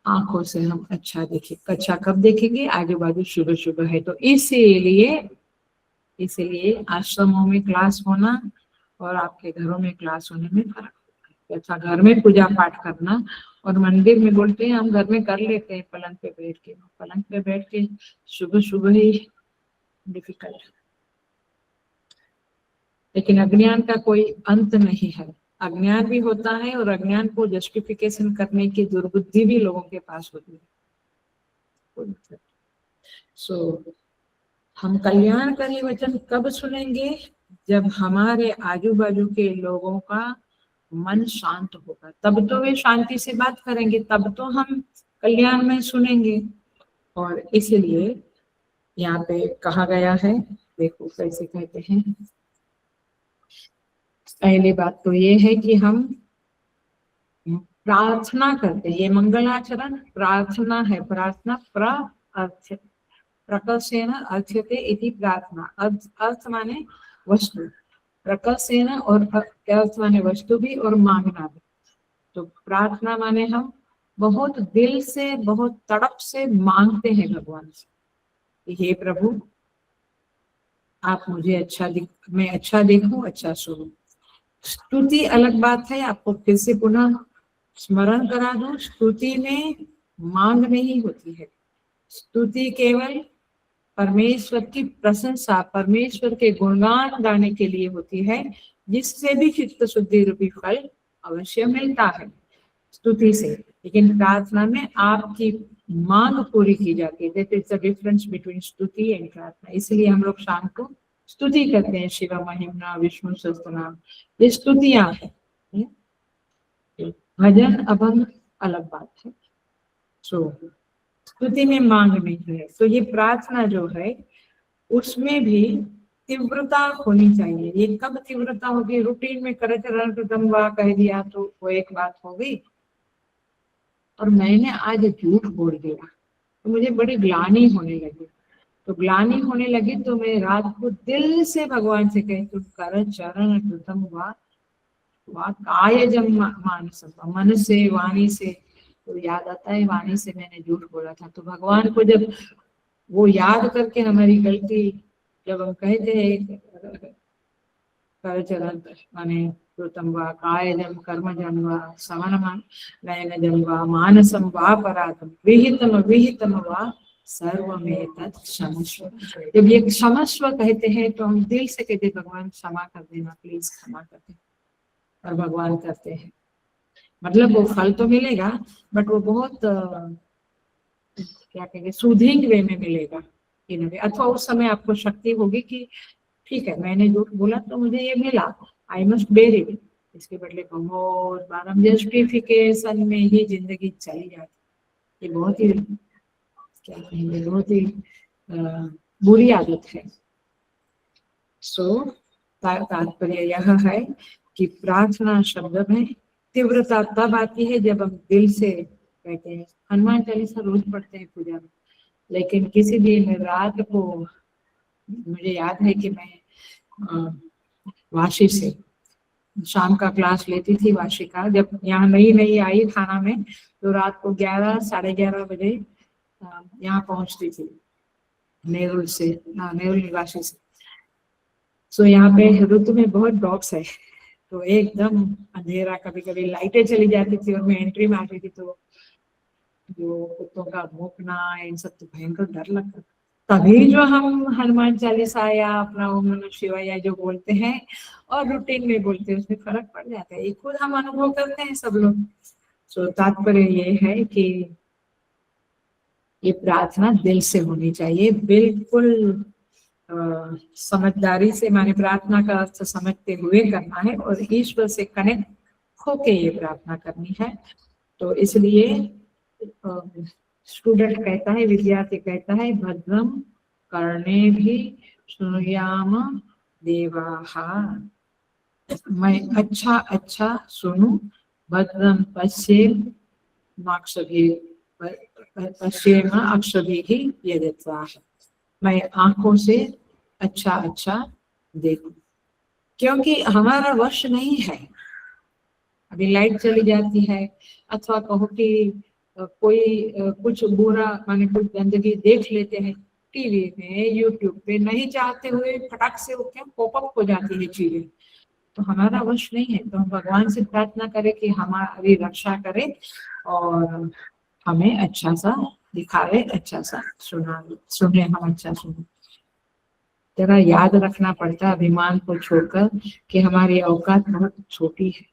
आंखों से हम अच्छा देखें, अच्छा कब देखेंगे? आजू बाजू शुभ शुभ है। तो इसीलिए आश्रमों में क्लास होना और आपके घरों में क्लास होने में फर्क होता है। अच्छा, घर में पूजा पाठ करना और मंदिर में बोलते हैं हम घर में कर लेते हैं पलंग पे बैठ के शुभ शुभ ही डिफिकल्ट। लेकिन अज्ञान का कोई अंत नहीं है, अज्ञान भी होता है और अज्ञान को जस्टिफिकेशन करने की दुर्बुद्धि भी लोगों के पास होती है। सो हम कल्याणकारी वचन कब सुनेंगे? जब हमारे आजू बाजू के लोगों का मन शांत होगा, तब तो वे शांति से बात करेंगे, तब तो हम कल्याण में सुनेंगे। और इसलिए यहाँ पे कहा गया है, देखो कैसे कहते हैं। पहली बात तो ये है कि हम प्रार्थना करते, ये मंगलाचरण प्रार्थना है। प्रार्थना प्रकर्षेण अर्थ्यते इति प्रार्थना। अर्थ माने वस्तु, प्रकर्षेण और अर्थ माने वस्तु भी और मांगना भी। तो प्रार्थना माने हम बहुत दिल से, बहुत तड़प से मांगते हैं भगवान से, हे प्रभु आप मुझे मैं अच्छा देखूं, अच्छा सुनूं। स्तुति अलग बात है, आपको फिर से पुनः स्मरण करा दूं, स्तुति में मांग नहीं होती है। स्तुति केवल परमेश्वर की प्रशंसा, परमेश्वर के गुणगान गाने के लिए होती है, जिससे भी चित्त शुद्धि रूपी फल अवश्य मिलता है स्तुति से। लेकिन प्रार्थना में आपकी मांग पूरी की जाती है। That is the difference between स्तुति एंड प्रार्थना। इसलिए हम लोग शाम को स्तुति करते हैं, शिव महिमा विष्णु सहस्त्रनाम, ये स्तुतियां हैं। भजन अभंग अलग बात है। सो स्तुति में मांग नहीं है। तो ये प्रार्थना जो है उसमें भी तीव्रता होनी चाहिए। ये कब तीव्रता होगी? रूटीन में करे चरण कह दिया तो वो एक बात हो गई, और मैंने आज झूठ बोल दिया तो मुझे बड़ी ग्लानि होने लगी। तो ग्लानि होने लगी तो मैं रात को दिल से भगवान से कही, तुम कर चरण कृतम वा कायजम मानसम, मन से वाणी से। तो याद आता है वाणी से मैंने झूठ बोला था। तो भगवान को जब वो याद करके हमारी गलती, जब हम कहते हैं कर चरण माने कृतम वा कायजम कर्मजम वा समनम नयनजम वा मानसम वा परातम विहितम वा सर्वमेतत् क्षमस्व। जब ये क्षमस्व कहते हैं तो हम दिल से कहते भगवान क्षमा कर देना, प्लीज क्षमा कर देना, और भगवान करते हैं। मतलब वो फल तो मिलेगा बट वो बहुत क्या कहेंगे सूदिंग वे में मिलेगा इन वे, अथवा उस समय आपको शक्ति होगी कि ठीक है मैंने झूठ बोला तो मुझे ये मिला, आई मस्ट बेर इट। इसके बदले बहुत बार हम जस्टिफिकेशन में ही जिंदगी चली जाती, ये बहुत ही क्या कहेंगे बहुत ही बुरी आदत है। सो तात्पर्य यह है कि प्रार्थना शब्द में तीव्रता तब आती है जब हम दिल से कहते हैं। हनुमान चालीसा रोज पढ़ते हैं पूजा में, लेकिन किसी दिन रात को मुझे याद है कि मैं वाशी से शाम का क्लास लेती थी वाशी का, जब यहाँ नई नई आई थाना में तो रात को 11 साढ़े 11 बजे यहाँ पहुंचती थी नेरुल से, नेरुल निवासी से। सो यहाँ पे ऋतु में बहुत डॉग्स है तो एकदम अंधेरा, कभी कभी लाइटें चली जाती थी और मैं एंट्री मारती थी तो जो कुत्तों का भौंकना इन सब तो भयंकर डर लगता था। तभी जो हम हनुमान चालीसा या अपना ओम नमः शिवाय या जो बोलते हैं और रूटीन में बोलते हैं उसमें फर्क पड़ जाता है, ये खुद हम अनुभव करते हैं सब लोग। तो तात्पर्य ये है कि ये प्रार्थना दिल से होनी चाहिए, बिल्कुल समझदारी से, माने प्रार्थना का अर्थ समझते हुए करना है और ईश्वर से कनेक्ट होके ये प्रार्थना करनी है। तो इसलिए स्टूडेंट कहता है, विद्यार्थी कहता है भद्रम करने भी सुनुयाम देवाहा, मैं अच्छा अच्छा सुनूं, भद्रम पश्चिम पश्चिम अक्षभी ही यदत्वा, मैं आंखों से अच्छा अच्छा देखूं, क्योंकि हमारा वश नहीं है। अभी लाइट चली जाती है अथवा कहो कि कोई कुछ बुरा माने कुछ गंदगी देख लेते हैं टीवी में यूट्यूब पे, नहीं चाहते हुए फटाक से वो क्या पॉपअप हो जाती है चीजें, तो हमारा वश नहीं है। तो हम भगवान से प्रार्थना करें कि हमारी रक्षा करे और हमें अच्छा सा दिखावे, अच्छा सा सुने हम अच्छा सुने। जरा याद रखना पड़ता है अभिमान को छोड़कर कि हमारी औकात बहुत छोटी है,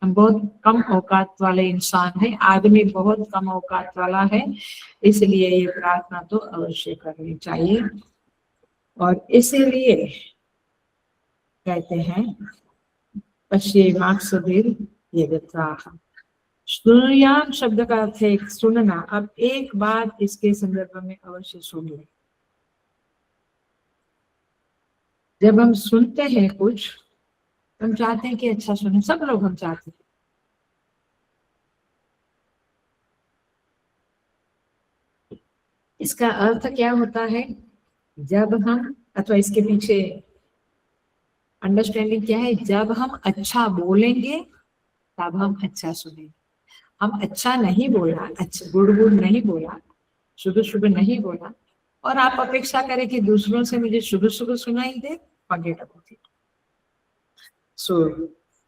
हम बहुत कम औकात वाले इंसान हैं, आदमी बहुत कम औकात वाला है, इसलिए ये प्रार्थना तो अवश्य करनी चाहिए। और इसीलिए कहते हैं पश्चिमाक्षुभिर यदत्राह, सुनुयाम शब्द का अर्थ है सुनना। अब एक बात इसके संदर्भ में अवश्य सुन ले, जब हम सुनते हैं कुछ हम चाहते हैं कि अच्छा सुने, सब लोग हम चाहते हैं। इसका अर्थ क्या होता है, जब हम अथवा इसके पीछे अंडरस्टैंडिंग क्या है, जब हम अच्छा बोलेंगे तब हम अच्छा सुनेंगे। हम अच्छा नहीं बोला, अच्छा गुड़ गुड़ नहीं बोला, शुभ शुभ नहीं बोला और आप अपेक्षा करें कि दूसरों से मुझे शुभ शुभ सुनाई दे, फॉरगेट अबाउट इट। सो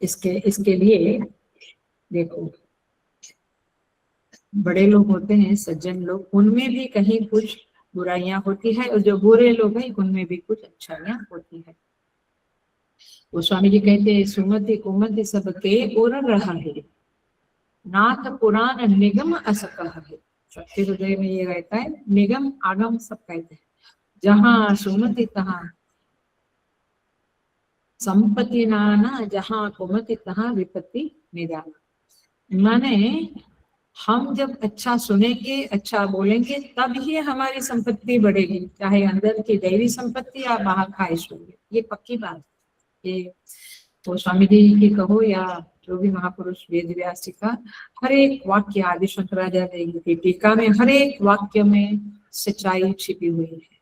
इसके लिए देखो बड़े लोग होते हैं सज्जन लोग, उनमें भी कहीं कुछ बुराइयां होती है और जो बुरे लोग हैं उनमें भी कुछ अच्छाइयां होती है। वो स्वामी जी कहते हैं सुमति कुमति सबके ओर रहा है, नाथ पुराण निगम असकह है। सत्य हृदय में ये रहता है, निगम आगम सब कहते हैं, जहाँ सुमति तहाँ संपत्ति नाना, जहाँ कुमति तहाँ विपत्ति निदान। माने हम जब अच्छा सुनेंगे अच्छा बोलेंगे तब ही हमारी संपत्ति बढ़ेगी, चाहे अंदर की दैवी संपत्ति या बाहर का ऐश्वर्य, ये पक्की बात है। ये तो स्वामी जी की कहो या जो भी महापुरुष वेद व्यास जी का हर एक वाक्य, आदि शंकराचार्य की टीका में हर एक वाक्य में सच्चाई छिपी हुई है।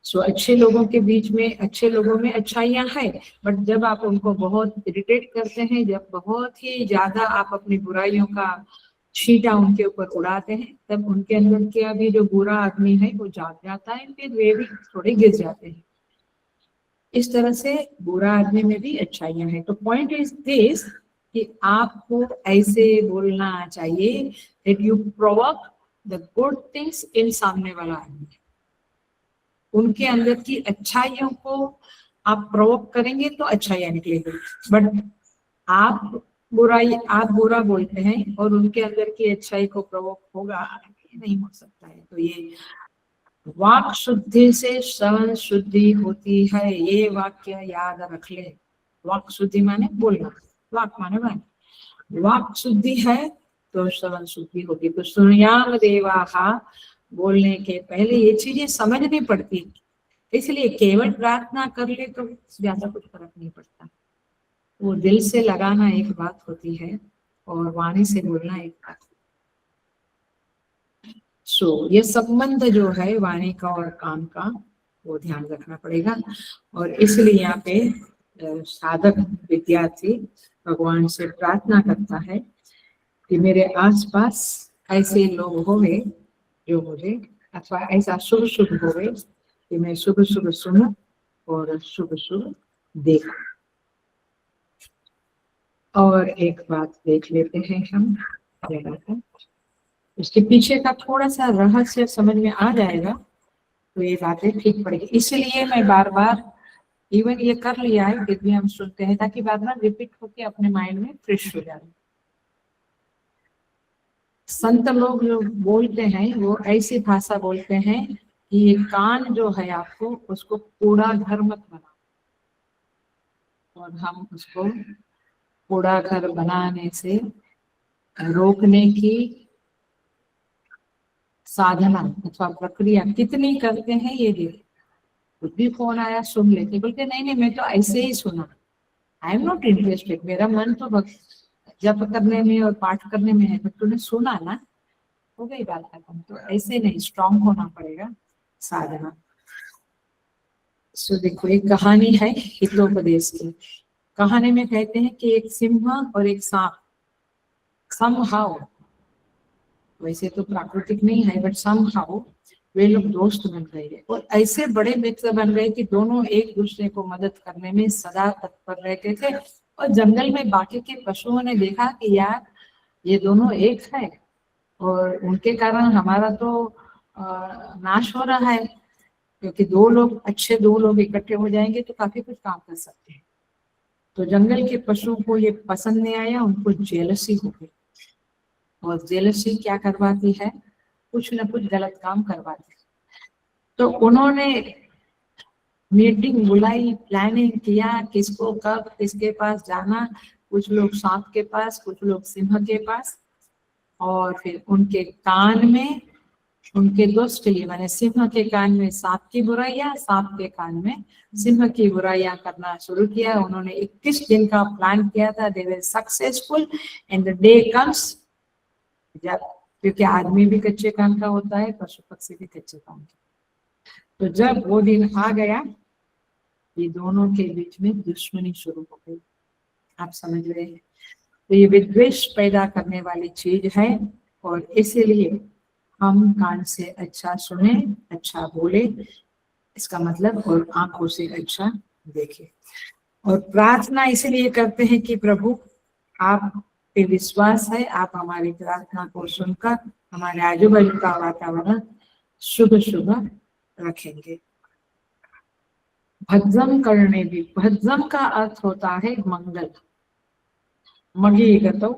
सो अच्छे लोगों के बीच में, अच्छे लोगों में अच्छाइयां हैं, बट जब आप उनको बहुत इरिटेट करते हैं, जब बहुत ही ज्यादा आप अपनी बुराइयों का छींटा उनके ऊपर उड़ाते हैं, तब उनके अंदर के अभी जो बुरा आदमी है वो जाग जाता है, फिर वे भी थोड़े गिर जाते हैं। इस तरह से बुरा आदमी में भी अच्छाइयां हैं। तो पॉइंट इज दिस कि आपको ऐसे बोलना चाहिए that you provoke the good things in सामने वाला आदमी, उनके अंदर की अच्छाइयों को आप प्रोवोक करेंगे तो अच्छाइयां निकलेगी। बट आप बुराई, आप बुरा बोलते हैं और उनके अंदर की अच्छाई को प्रवोक होगा, ये नहीं हो सकता है। तो ये वाक शुद्धि से श्रवण शुद्धि होती है, ये वाक्य याद रख ले। वाक शुद्धि माने बोलना, वाक माने वाणी, वाक शुद्धि है तो श्रवण शुद्धि होगी। तो सुनयाम देवाहा, बोलने के पहले ये चीजें समझनी पड़ती, इसलिए केवल प्रार्थना कर ले तो ज्यादा कुछ फर्क नहीं पड़ता। वो दिल से लगाना एक बात होती है और वाणी से बोलना एक बात। ये संबंध जो है वाणी का और काम का, वो ध्यान रखना पड़ेगा। और इसलिए यहाँ पे साधक विद्यार्थी भगवान से प्रार्थना करता है कि मेरे आसपास ऐसे लोग होंगे जो मुझे, अथवा ऐसा शुभ शुभ होवे कि मैं शुभ शुभ सुनूं और शुभ शुभ देखूं। और एक बात देख लेते हैं हम, उसके पीछे का थोड़ा सा रहस्य समझ में आ जाएगा तो ये बातें ठीक पड़ेगी। इसलिए मैं बार बार इवन ये कर लिया है, फिर भी हम सुनते हैं ताकि बार बार रिपीट होके अपने माइंड में फ्रेश हो जाए। संत लोग जो बोलते हैं वो ऐसी भाषा बोलते हैं कि ये कान जो है आपको, उसको कूड़ा घर मत बनाओ। और हम उसको कूड़ा घर बनाने से रोकने की साधना अथवा प्रक्रिया कितनी करते हैं ये देखो। खुद भी फोन आया सुन लेते, बोलते नहीं नहीं मैं तो ऐसे ही सुना, आई एम नॉट इंटरेस्टेड, मेरा मन तो जप करने में और पाठ करने में है, बट तूने सुना ना, हो गई बात खत्म। तो ऐसे नहीं, स्ट्रांग होना पड़ेगा साधना। देखो एक कहानी है हितोपदेश की। कहानी में कहते हैं कि एक सिंह और एक सांप समहाउ, वैसे तो प्राकृतिक नहीं है बट समहाउ वे लोग दोस्त बन गए और ऐसे बड़े मित्र बन गए कि दोनों एक दूसरे को मदद करने में सदा तत्पर रहते थे। और जंगल में बाकी के पशुओं ने देखा कि यार ये दोनों एक है और उनके कारण हमारा तो नाश हो रहा है, क्योंकि दो लोग इकट्ठे हो जाएंगे तो काफी कुछ काम कर सकते हैं। तो जंगल के पशुओं को ये पसंद नहीं आया, उनको जेलसी हो गई। और जेलसी क्या करवाती है, कुछ न कुछ गलत काम करवाती है। तो उन्होंने मीटिंग बुलाई, प्लानिंग किया किसको कब किसके पास जाना। कुछ लोग सांप के पास, कुछ लोग सिंह के पास, और फिर उनके कान में, उनके दोस्त के लिए माने सिंह के कान में सांप की बुराइयां, सांप के कान में सिंह की बुराइयां करना शुरू किया। उन्होंने 21 दिन का प्लान किया था। They were successful and the day comes, जब, क्योंकि आदमी भी कच्चे कान का होता है, पशु पक्षी भी कच्चे कान का। तो जब वो दिन आ गया, ये दोनों के बीच में दुश्मनी शुरू हो गई। आप समझ रहे हैं, तो ये विद्वेष पैदा करने वाली चीज है। और इसीलिए हम कान से अच्छा सुने, अच्छा बोले, इसका मतलब, और आंखों से अच्छा देखे। और प्रार्थना इसलिए करते हैं कि प्रभु आप पे विश्वास है, आप हमारी प्रार्थना को सुनकर हमारे आजू बाजू का वातावरण शुभ शुभ रखेंगे। भज्जम करने भी, भज्जम का अर्थ होता है मंगल। मगी गतो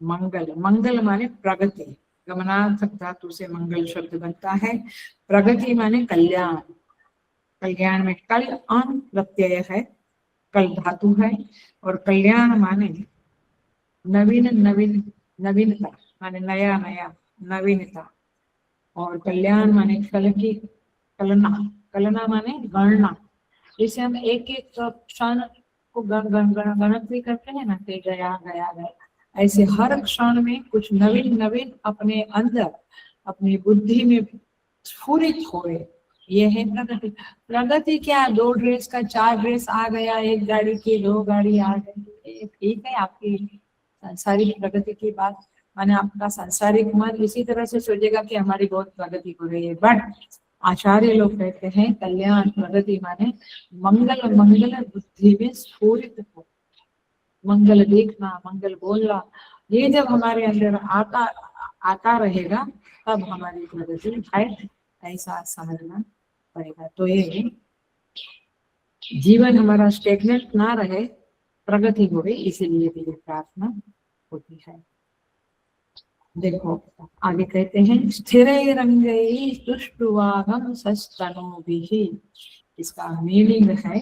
मंगल, मंगल माने प्रगति, गमनार्थक धातु से मंगल शब्द बनता है। प्रगति माने कल्याण, कल्याण में कल अन प्रत्यय है, कल धातु है। और कल्याण माने नवीन, नवीन नवीनता माने नया नया, नवीनता। और कल्याण माने कल की कलना, कलना माने गणना। जैसे हम एक एक क्षण को गणतरी करते हैं ना, कि गया गया गया, ऐसे हर क्षण में कुछ नवीन नवीन अपने अंदर, अपनी बुद्धि में स्फुरित होए, ये है प्रगति। प्रगति क्या, 2 ड्रेस का 4 ड्रेस आ गया, 1 गाड़ी की 2 गाड़ी आ गई, ठीक है आपकी सांसारिक प्रगति की बात। माने आपका सांसारिक मन इसी तरह से सोचेगा कि हमारी बहुत प्रगति हो रही है। बट आचार्य लोग कहते हैं कल्याण प्रगति माने मंगल, मंगल बुद्धि में स्फूरित हो, मंगल देखना, मंगल बोलना, ये जब हमारे अंदर आता रहेगा तब हमारी प्रगति है, ऐसा समझना पड़ेगा। तो ये जीवन हमारा स्टेगनेंट ना रहे, प्रगति हो गई, इसीलिए भी ये प्रार्थना होती है। देखो आगे कहते हैं स्थिरैरङ्गैः तुष्टुवागं सस्तनूभिः। इसका मीनिंग है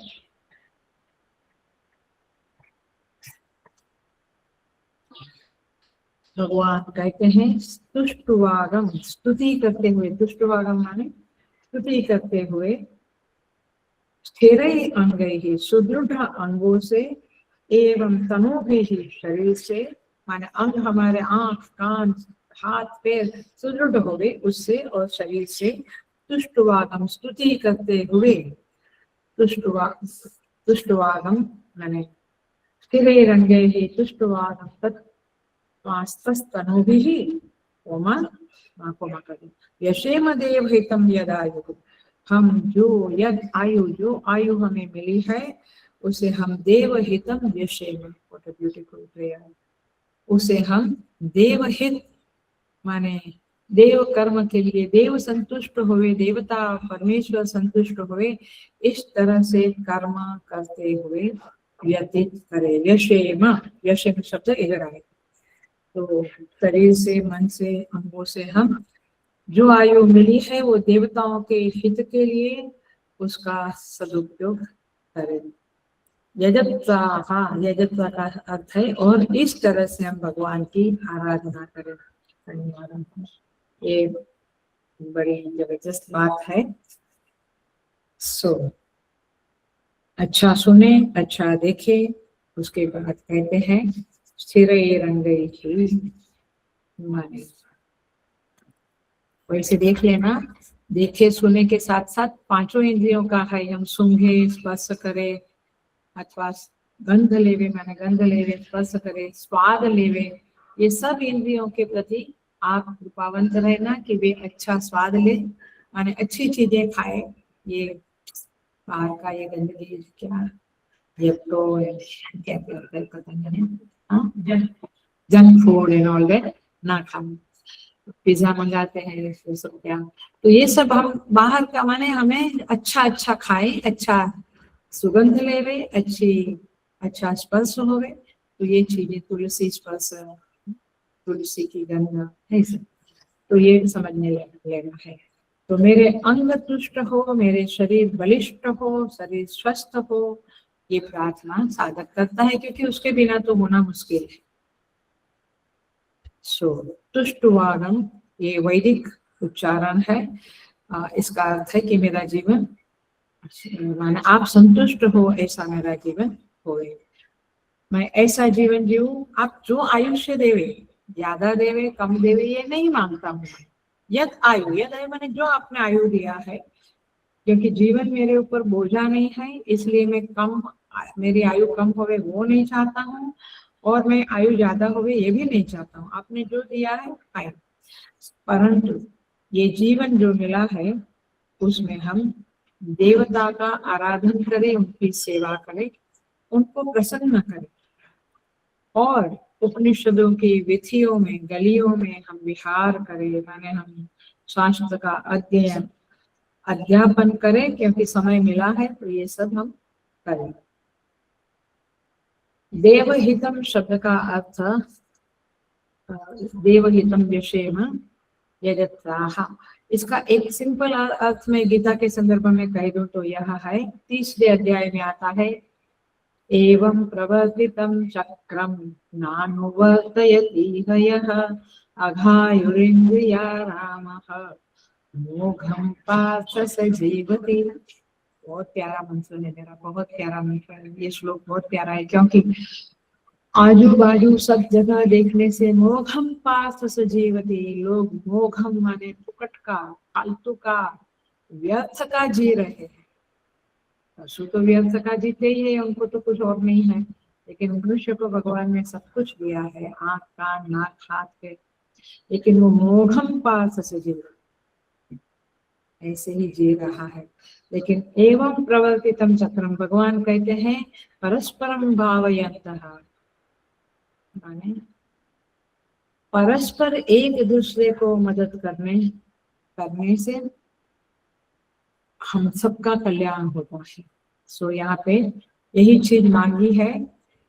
भगवान कहते हैं तुष्टुवागम, स्तुति करते हुए, तुष्टुवागम माने स्तुति करते हुए, स्थिरै अंगैः सुदृढ़ अंगों से, एवं तनूभिः शरीर से, माने अंग हमारे आंख कान हाथ पैर सुदृढ़ हो गए उससे और शरीर से, तुष्टुवागम स्तुति करते हुए, तुष्टुवागम माने स्थिरैरङ्गैः तुष्टुवागम तत्त्वास्तनूभिः यशेम देवहितं यदायुः। हम जो यद आयु, जो आयु हमें मिली है उसे हम देवहितम यशेम, व्हाट अ ब्यूटीफुल प्रेयर, उसे हम देवहित माने देव कर्म के लिए, देव संतुष्ट हुए, देवता परमेश्वर संतुष्ट हुए, इस तरह से कर्म करते हुए व्यतीत करे। यशेम, यशेम शब्द इधर आए, तो शरीर से, मन से, अंगों से हम जो आयु मिली है वो देवताओं के हित के लिए उसका सदुपयोग करें। यजत्वा, हाँ यजत्वा का अर्थ है और इस तरह से हम भगवान की आराधना करें। धन्यवाद। ये बड़ी जबरदस्त बात है। अच्छा सुने, अच्छा देखे, उसके बाद कहते हैं स्थिरैरङ्गैः, माने वैसे देख लेना, देखे सुने के साथ साथ पांचों इंद्रियों का है, हम सूंघे स्पर्श करे अथवा गंध लेवे, माने गंध लेवे स्पर्श करे, स्वाद लेवे, ये सब इंद्रियों के प्रति आप कृपावंत रहना कि वे अच्छा स्वाद ले, माने अच्छी चीजें खाए। ये बाहर का ये गंदगी क्या ये तो क्या पता नहीं, junk food and all that ना खाए, पिज्जा मंगाते हैं ये सब क्या, तो ये सब हम बाहर का माने हमें अच्छा अच्छा खाए, अच्छा सुगंध लेवे, अच्छा स्पर्श होवे, तो ये चीजें तुलसी स्पर्श, तुलसी की गंध है सब, तो ये समझने लेना है। तो मेरे अंग तुष्ट हो, मेरे शरीर बलिष्ठ हो, शरीर स्वस्थ हो, ये प्रार्थना साधक करता है, क्योंकि उसके बिना तो होना मुश्किल है। तुष्टुवागम ये वैदिक उच्चारण है। इसका अर्थ है कि मेरा जीवन माने आप संतुष्ट हो ऐसा मेरा जीवन होए, मैं ऐसा जीवन जीऊं, आप जो आयुष्य देवे, ज्यादा देवे कम देवे ये नहीं मांगता हूँ। यद आयु, यद आयु मैंने जो आपने आयु दिया है, क्योंकि जीवन मेरे ऊपर बोझा नहीं है, इसलिए मैं कम, मेरी आयु कम होवे वो नहीं चाहता हूँ और मैं आयु ज्यादा होवे ये भी नहीं चाहता हूँ। आपने जो दिया है फाइन, परंतु ये जीवन जो मिला है उसमें हम देवता का आराधन करें, उनकी सेवा करें, उनको प्रसन्न करें और उपनिषदों की विधियों में, गलियों में हम विहार करें, माने हम शास्त्र का अध्ययन अध्यापन करें, क्योंकि समय मिला है तो ये सब हम करें। देवहितम शब्द का अर्थ, देवहितम यशेम यजत्राः, इसका एक सिंपल अर्थ में गीता के संदर्भ में कह दूं तो यह है, 30वें अध्याय में आता है, एवं प्रवर्तितं चक्रम नानुवर्तयति हयः अघायुरिन्द्रिया रामः मोघम पार्थ स जीवति। बहुत प्यारा मंत्र है मेरा, बहुत प्यारा मंत्र है ये श्लोक, बहुत प्यारा है, क्योंकि आजू बाजू सब जगह देखने से मोघम पार्थ स जीवति, लोग मोघम माने फुकट का, फालतू का, व्यर्थ का जी रहे हैं। पशु तो व्यर्थ का जीते ही है, उनको तो कुछ और नहीं है, लेकिन मनुष्य को भगवान ने सब कुछ दिया है, आंख कान नाक हाथ पे, लेकिन वो मोघम पार्थ स जीवति ऐसे ही जी रहा है। लेकिन एवं प्रवर्तितम चक्रम, भगवान कहते हैं परस्परम भावयन्तः, माने परस्पर एक दूसरे को मदद करने से हम सबका कल्याण होता है। यहाँ पे यही चीज मांगी है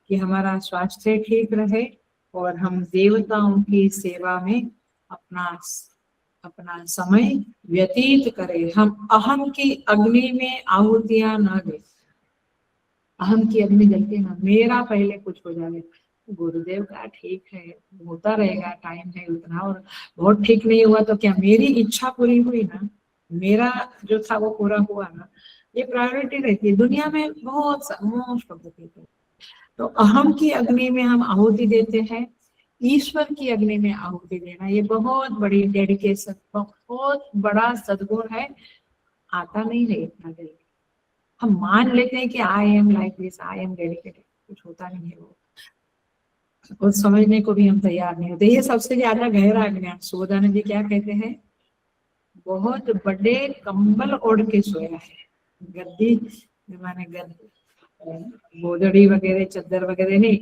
कि हमारा स्वास्थ्य ठीक रहे और हम देवताओं की सेवा में अपना अपना समय व्यतीत करें। हम अहम की अग्नि में आहुतियां न दें, अहम की अग्नि जलती ना, मेरा पहले कुछ हो जाए। गुरुदेव का ठीक है, होता रहेगा, टाइम है उतना, और बहुत ठीक नहीं हुआ तो क्या मेरी इच्छा पूरी हुई ना, मेरा जो था वो पूरा हुआ ना, ये प्रायोरिटी रहती है दुनिया में। बहुत मोस्ट ऑफ द पीपल तो अहम की अग्नि में हम आहुति देते हैं, ईश्वर की अग्नि में आहुति देना ये बहुत बड़ी डेडिकेशन, बहुत बड़ा सद्गुण है। आता नहीं है इतना जल्दी। हम मान लेते हैं कि I am like this, I am dedicated, कुछ होता नहीं है वो, और समझने को भी हम तैयार नहीं होते। ये सबसे ज्यादा गहरा अज्ञान। सुबोधानंद जी क्या कहते हैं, बहुत बड़े कंबल ओढ़ के सोया है, गद्दी माने गोदड़ी वगैरह चादर वगैरह नहीं,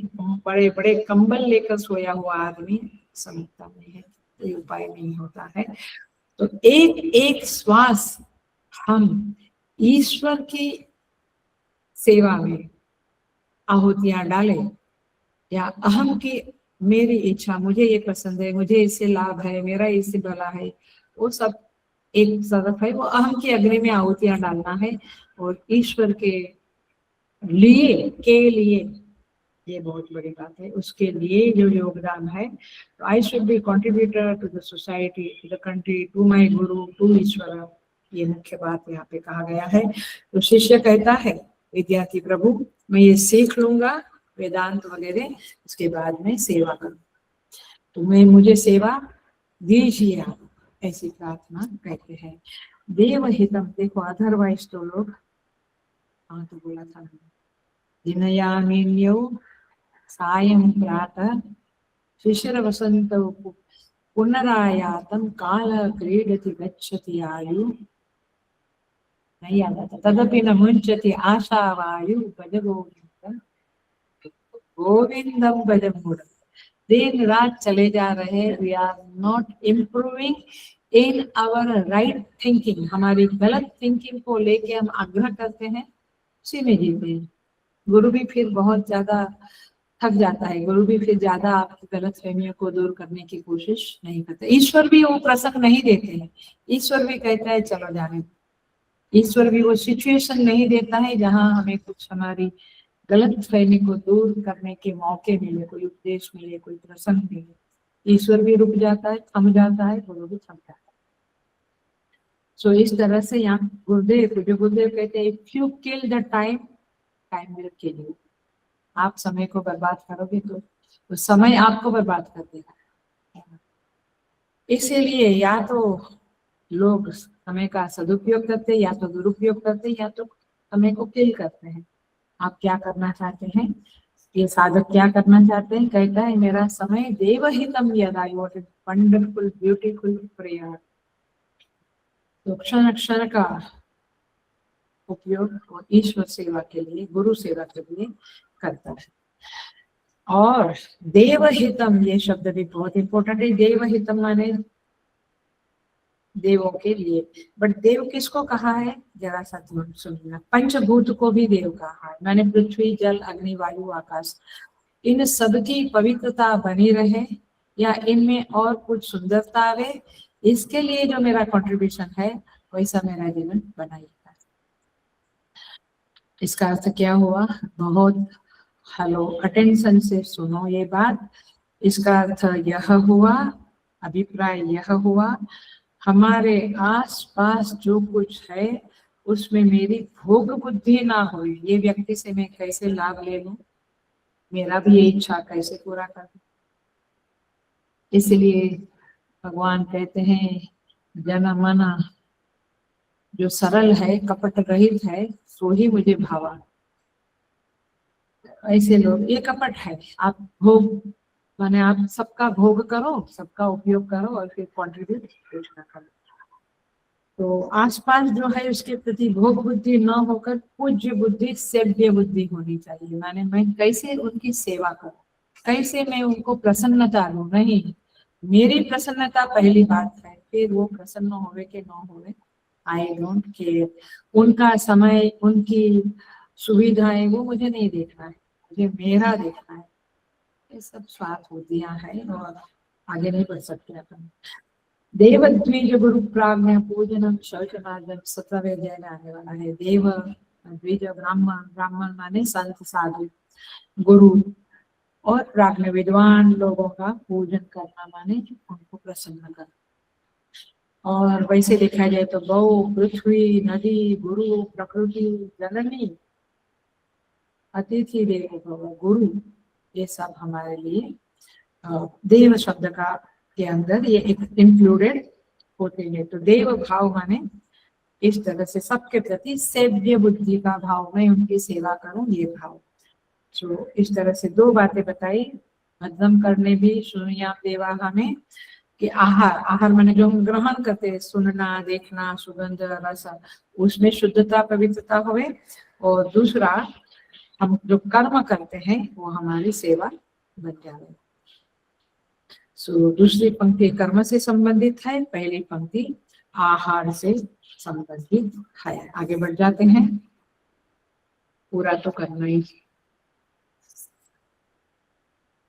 बड़े बड़े कंबल लेकर सोया हुआ आदमी समझता नहीं है, कोई उपाय नहीं होता है। तो एक एक श्वास हम ईश्वर की सेवा में आहुतियां डालें, या अहम की मेरी इच्छा, मुझे ये पसंद है, मुझे इससे लाभ है, मेरा इससे भला है, वो सब एक तरफ है। वो अहम की अग्नि में आहुतियां डालना है, और ईश्वर के लिए ये बहुत बड़ी बात है, उसके लिए जो योगदान है। तो I should be contributor to the society, to the country, to my guru, to ईश्वर। ये मुख्य बात यहाँ पे कहा गया है। तो शिष्य कहता है विद्यार्थी, प्रभु मैं ये सीख लूंगा वेदांत वगैरह, उसके बाद में सेवा करूँ, तो मैं मुझे सेवा दीजिए आप, ऐसी प्रार्थना कहते हैं। देवहितम, देखो अदरवाइज तो लोग, हाँ तो बोला था, दिनयामिन्यौ सायं प्रातः शिशिर वसंत पुनरायातम काल क्रीडति गच्छति आयु, नहीं याद आता, तदपि न मुंचति आशावायु भज गोविंदम, गोविंदम भज मूढ़। दिन रात चले जा रहे, we are not improving in our right thinking, हमारी गलत थिंकिंग को लेके हम आग्रह करते हैं, उसी में जीते हैं। गुरु भी फिर बहुत ज्यादा थक जाता है, गुरु भी फिर ज्यादा आपकी गलत फहमियों को दूर करने की कोशिश नहीं करते। ईश्वर भी वो प्रसंग नहीं देते हैं, ईश्वर भी कहता है चलो जाने, ईश्वर भी वो सिचुएशन नहीं देता है जहाँ हमें कुछ हमारी गलत फहमी को दूर करने के मौके मिले, कोई उपदेश मिले, कोई प्रसंग मिले। ईश्वर भी रुक जाता है, थम जाता है, गुरु भी थम जाता है। सो इस तरह से यहाँ गुरुदेव, जो गुरुदेव कहते हैं, if you kill the time, time will kill you. आप समय को बर्बाद करोगे तो समय आपको बर्बाद कर देगा। इसीलिए या तो लोग समय का सदुपयोग करते हैं, या तो दुरुपयोग करते हैं, या तो समय को किल करते हैं। आप क्या करना चाहते हैं, ये साधक क्या करना चाहते हैं, कहता है मेरा समय देवहितम यदा, वंडरफुल ब्यूटीफुल प्रेयर। तो क्षण क्षण का उपयोग ईश्वर सेवा के लिए, गुरु सेवा के लिए करता है। और देवहितम, ये शब्द भी बहुत इंपॉर्टेंट है। देवहितम माने देवों के लिए, बट देव किसको कहा है, जरा सा सुनना। पंचभूत को भी देव कहा है, माने पृथ्वी, जल, अग्नि, वायु, आकाश, इन सबकी पवित्रता बनी रहे, या इनमें और कुछ सुंदरता आवे, इसके लिए जो मेरा कंट्रीब्यूशन है, वैसा मेरा जीवन बनाइएगा। इसका अर्थ क्या हुआ, बहुत हेलो अटेंशन से सुनो ये बात। इसका अर्थ यह हुआ, अभिप्राय यह हुआ, हमारे आस पास जो कुछ है उसमें मेरी भोग बुद्धि ना हो, ये व्यक्ति से मैं कैसे लाभ ले लूं, मेरा भी ये इच्छा कैसे पूरा कर दूं। इसलिए भगवान कहते हैं जन मन जो सरल है, कपट रहित है, सो ही मुझे भावा। ऐसे लोग, ये कपट है, आप भोग माने आप सबका भोग करो, सबका उपयोग करो, और फिर कॉन्ट्रीब्यूट कुछ ना करो। तो आसपास जो है उसके प्रति भोग बुद्धि न होकर पूज्य बुद्धि, सेव्य बुद्धि होनी चाहिए। माने मैं कैसे उनकी सेवा करूं, कैसे मैं उनको प्रसन्नता लूं। नहीं, मेरी प्रसन्नता पहली बात है, फिर वो प्रसन्न होवे कि न होवे, आई डोंट केयर। उनका समय, उनकी सुविधाएं, वो मुझे नहीं देखना है, मुझे मेरा देखना है, ये सब स्वार्थ बुद्धियां है और आगे नहीं बढ़ सकते अपन। देव द्विज गुरु प्राज्ञ पूजनम शौचमार्जन सतवे जैन आने वाला है। देव द्विज ब्राह्मण, ब्राह्मण माने संत साधु, गुरु और प्राज्ञ विद्वान लोगों का पूजन करना माने उनको प्रसन्न करना। और वैसे देखा जाए तो गौ, पृथ्वी, नदी, गुरु, प्रकृति, जननी, अतिथि देवो भव, गुरु, ये सब हमारे लिए देव शब्द का के अंदर ये इंक्लूडेड होते हैं। तो देव भाव माने इस तरह से सबके प्रति सेव्य बुद्धि का भाव, मैं उनकी सेवा करूं, ये भाव। तो इस तरह से दो बातें बताई। मध्यम करने भी सुनिया देवा हमें कि आहार, आहार माने जो हम ग्रहण करते हैं, सुनना, देखना, सुगंध, रस, उसमें शुद्धता पवित्रता होवे। और दूसरा हम जो कर्म करते हैं वो हमारी सेवा बन जाए। सो दूसरी पंक्ति कर्म से संबंधित है, पहली पंक्ति आहार से संबंधित है। आगे बढ़ जाते हैं, पूरा तो करना ही।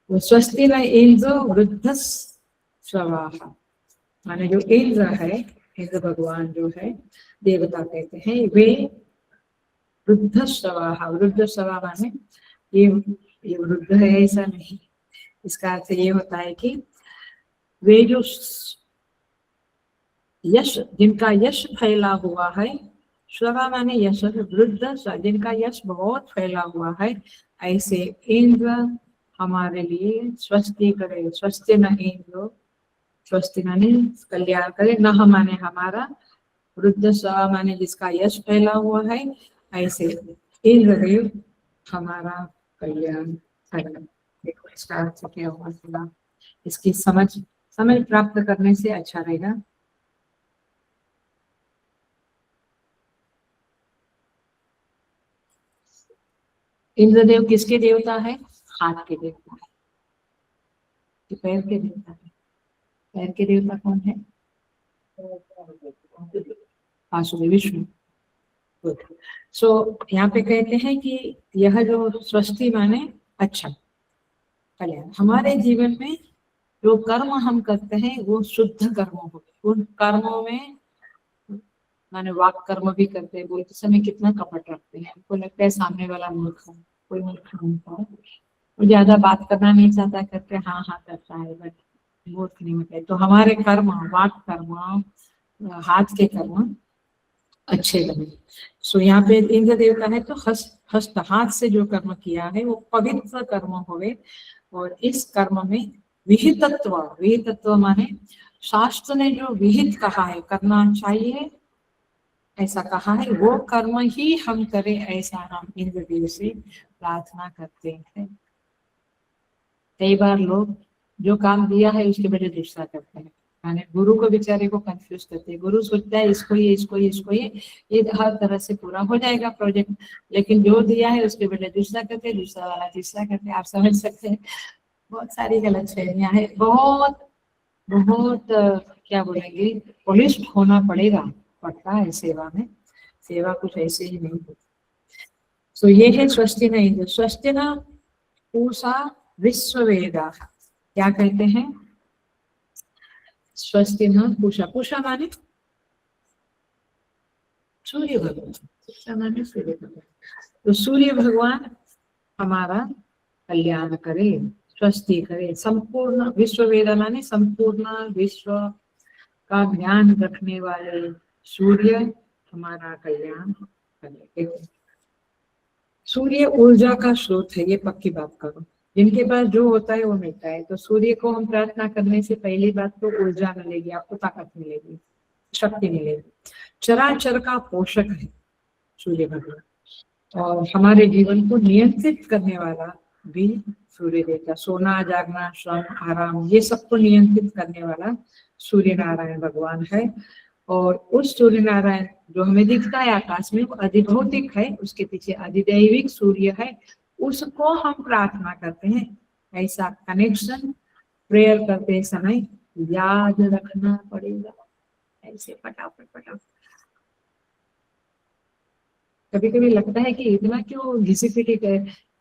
स्वस्ति न इंद्र वृद्ध स्वाहा, माने जो इंद्र है, इंद्र भगवान जो है, देवता कहते हैं, वे वृद्ध स्वाहा, वृद्ध स्वाहा माने ये वृद्ध है ऐसा नहीं, इसका अर्थ ये होता है कि वे जो यश, जिनका यश फैला हुआ है, स्वरा माने यश, वृद्ध जिनका यश बहुत फैला हुआ है, ऐसे इंद्र हमारे लिए स्वस्ति करे। स्वस्ति न इंद्र, स्वस्ति माने कल्याण करे, न माने हमारा, वृद्ध स्वा माने जिसका यश फैला हुआ है, ऐसे इंद्रदेव हमारा कल्याण करें। देखो इसका अर्थ क्या हुआ, इसकी समझ प्राप्त करने से अच्छा रहेगा। इंद्रदेव किसके देवता है? हाथ के देवता है, कि पैर के देवता है? पैर के देवता कौन है? वासुदेव विष्णु। सो यहाँ पे कहते हैं कि यह जो स्वस्ति माने अच्छा कल्याण, हमारे जीवन में जो कर्म हम करते हैं वो शुद्ध कर्म हो, उन कर्मों में माने वाक कर्म भी करते हैं, बोलते समय कितना कपट रखते हैं, हमको लगता है सामने वाला मूर्ख है, कोई मूर्ख नहीं होता, वो ज्यादा बात करना नहीं चाहता, करते हाँ हाँ करता है, बट मूर्ख नहीं होता है। तो हमारे कर्म, वाक कर्म, हाथ के कर्म अच्छे बने। सो यहाँ पे इंद्र देवता है तो हस्त, हाथ से जो कर्म किया है वो पवित्र कर्म होवे। और इस कर्म में विहितत्व, विहितत्व माने शास्त्र ने जो विहित कहा है करना चाहिए, ऐसा कहा है, वो कर्म ही हम करें, ऐसा हम इंद्रदेव से प्रार्थना करते हैं। कई बार लोग जो काम दिया है उसके बजाय दूसरा करते हैं, माने गुरु को बेचारे को कंफ्यूज करते हैं। गुरु सोचता है इसको ये हर तरह से पूरा हो जाएगा प्रोजेक्ट, लेकिन जो दिया है उसके बजाय दूसरा करते हैं, दूसरा वाला तीसरा करते हैं। आप समझ सकते हैं, बहुत सारी गलत फहमियां है। बहुत बहुत क्या बोलेंगे, पॉलिश्ड होना पड़ता है सेवा में, सेवा कुछ ऐसे ही नहीं होती। तो ये है स्वस्ति न, स्वस्ति न पूषा विश्ववेदा, क्या कहते हैं? स्वस्ति न पूषा, पूषा माने सूर्य भगवान, पूषा माने सूर्य भगवान। तो सूर्य भगवान हमारा कल्याण करे, स्वस्ति करे। संपूर्ण विश्व वेदा माने संपूर्ण विश्व का ज्ञान रखने वाले सूर्य हमारा कल्याण करे। सूर्य ऊर्जा का स्रोत है, ये पक्की बात करो, जिनके पास जो होता है वो मिलता है। तो सूर्य को हम प्रार्थना करने से पहली बात तो ऊर्जा मिलेगी, आपको ताकत मिलेगी, शक्ति मिलेगी। चराचर का पोषक है सूर्य भगवान, और हमारे जीवन को नियंत्रित करने वाला भी सूर्य देवता। सोना, जागना, श्रम, आराम, ये सबको नियंत्रित करने वाला सूर्य नारायण भगवान है। और उस सूर्य नारायण जो हमें दिखता है आकाश में, वो अधिभौतिक है, उसके पीछे अधिदैविक सूर्य है, उसको हम प्रार्थना करते हैं। ऐसा कनेक्शन प्रेयर करते समय याद रखना पड़ेगा, ऐसे फटाफट। कभी कभी लगता है कि इतना क्यों घिसी पिटी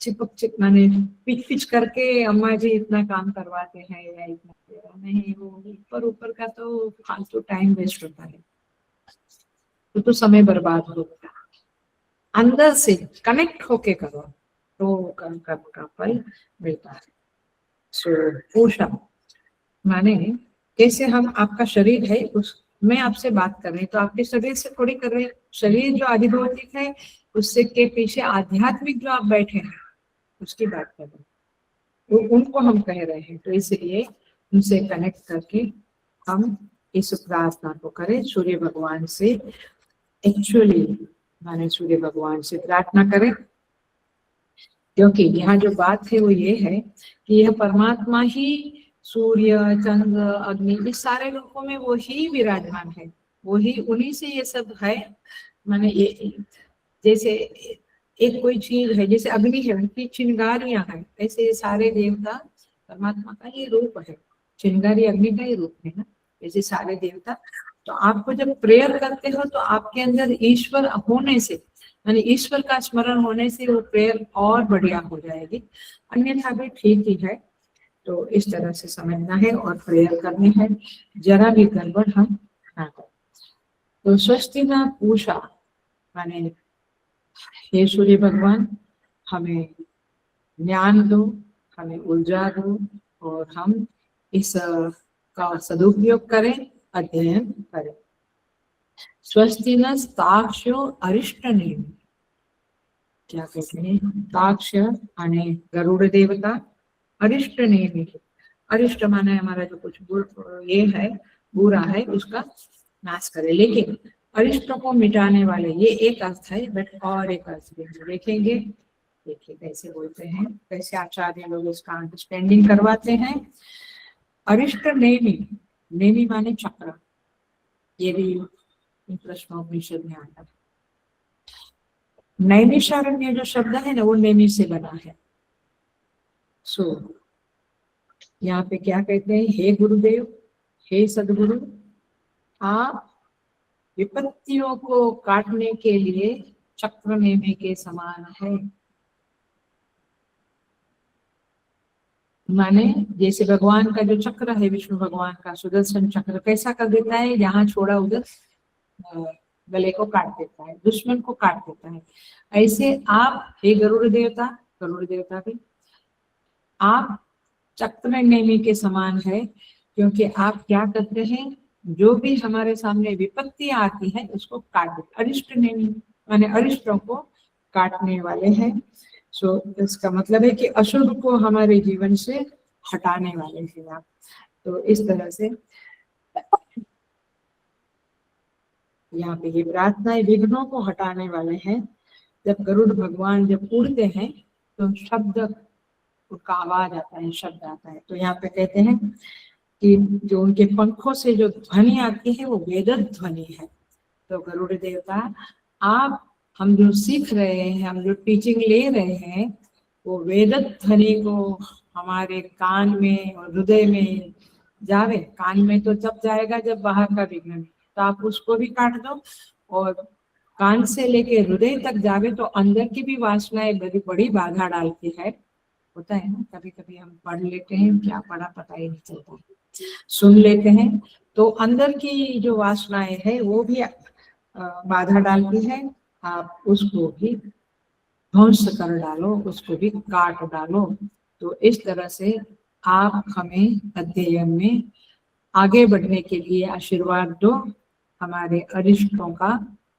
चिपक माने पिच पिच करके अम्मा जी इतना काम करवाते हैं या इतना नहीं, वो ऊपर ऊपर का तो फालतू टाइम वेस्ट होता है, तो समय बर्बाद होता है। अंदर से कनेक्ट होके करो तो कर्म का फल मिलता है। सो पूषा माने जैसे हम आपका शरीर है, उस मैं आपसे बात कर रही हूँ तो आपके शरीर से थोड़ी कर रहे हैं। शरीर जो आधिभौतिक है उससे के पीछे आध्यात्मिक जो आप बैठे हैं उसकी बात कर रहे हैं, तो उनको हम कह रहे हैं। तो इसलिए उनसे कनेक्ट करके हम इस प्रार्थना को करें, सूर्य भगवान से एक्चुअली माने सूर्य भगवान से प्रार्थना करें, क्योंकि यहाँ जो बात है वो ये है कि यह परमात्मा ही सूर्य चंद्र अग्नि इस सारे रूपों में वो ही विराजमान है, वो ही उन्हीं से ये सब है। माने ये जैसे एक कोई चीज है, जैसे अग्नि है उनकी चिंगारियां हैं, ऐसे ये सारे देवता परमात्मा का ये रूप है, चिंगारी अग्नि का ही रूप है ना, ऐसे सारे देवता। तो आपको जब प्रेयर करते हो तो आपके अंदर ईश्वर होने से यानी ईश्वर का स्मरण होने से वो प्रेयर और बढ़िया हो जाएगी, अन्यथा भी ठीक ही है। तो इस तरह से समझना है और प्रेयर करनी है, जरा भी गड़बड़ हम ना करें। तो स्वस्ति ना पूषा माने हे सूर्य भगवान हमें ज्ञान दो, हमें ऊर्जा दो और हम इस का सदुपयोग करें, अध्ययन करें। स्वस्ति न साक्ष्यो अरिष्ट नेमि, क्या कहते हैं साक्ष्य माने गरुड़ देवता, अरिष्ट नेमि अरिष्ट माने हमारा जो कुछ ये है बुरा है उसका नाश करे, लेकिन अरिष्ट को मिटाने वाले, ये एक अर्थ है, बट और एक अर्थ देखेंगे। देखिए कैसे बोलते हैं, कैसे आचार्य लोग इसका अंडरस्टैंडिंग करवाते हैं। अरिष्ट नेमि, नेमि माने चक्र, ये भी प्रश्नोपनिषद में आता है। नैमिषारण्य जो शब्द है ना वो नेमि से बना है। सो यहाँ पे क्या कहते हैं, हे गुरुदेव, हे सदगुरु, आप विपत्तियों को काटने के लिए चक्र नेमि के समान है। माने जैसे भगवान का जो चक्र है, विष्णु भगवान का सुदर्शन चक्र कैसा कर देता है, यहाँ छोड़ा उधर गले को काट देता है, दुश्मन को काट देता है। ऐसे आप हे गरुड़ देवता, गरुड़ देवता भी आप चक्र नेमि के समान है, क्योंकि आप क्या करते हैं, जो भी हमारे सामने विपत्ति आती है उसको काट देते। अरिष्ट नेमि माने अरिष्टों को काटने वाले हैं। सो इसका मतलब है कि अशुभ को हमारे जीवन से हटाने वाले हैं आप। तो इस तरह से यहाँ पे ये प्रार्थना विघ्नों को हटाने वाले हैं। जब गरुड़ भगवान जब उड़ते हैं तो शब्द उनका आवाज आता है, शब्द आता है। तो यहाँ पे कहते हैं कि जो उनके पंखों से जो ध्वनि आती है वो वेद ध्वनि है। तो गरुड़ देवता आप हम जो सीख रहे हैं, हम जो टीचिंग ले रहे हैं, वो वेद ध्वनि को हमारे कान में और हृदय में जावे। कान में तो तब जाएगा जब बाहर का विघ्न, तो आप उसको भी काट दो, और कान से लेके हृदय तक जावे तो अंदर की भी वासनाएं बड़ी बड़ी बाधा डालती है। होता है ना, कभी कभी हम पढ़ लेते हैं, क्या पढ़ा पता ही नहीं चलता, सुन लेते हैं तो अंदर की जो वासनाएं है वो भी बाधा डालती है। आप उसको भी ध्वंस कर डालो, उसको भी काट डालो। तो इस तरह से आप हमें अध्ययन में आगे बढ़ने के लिए आशीर्वाद दो, हमारे अरिष्टों का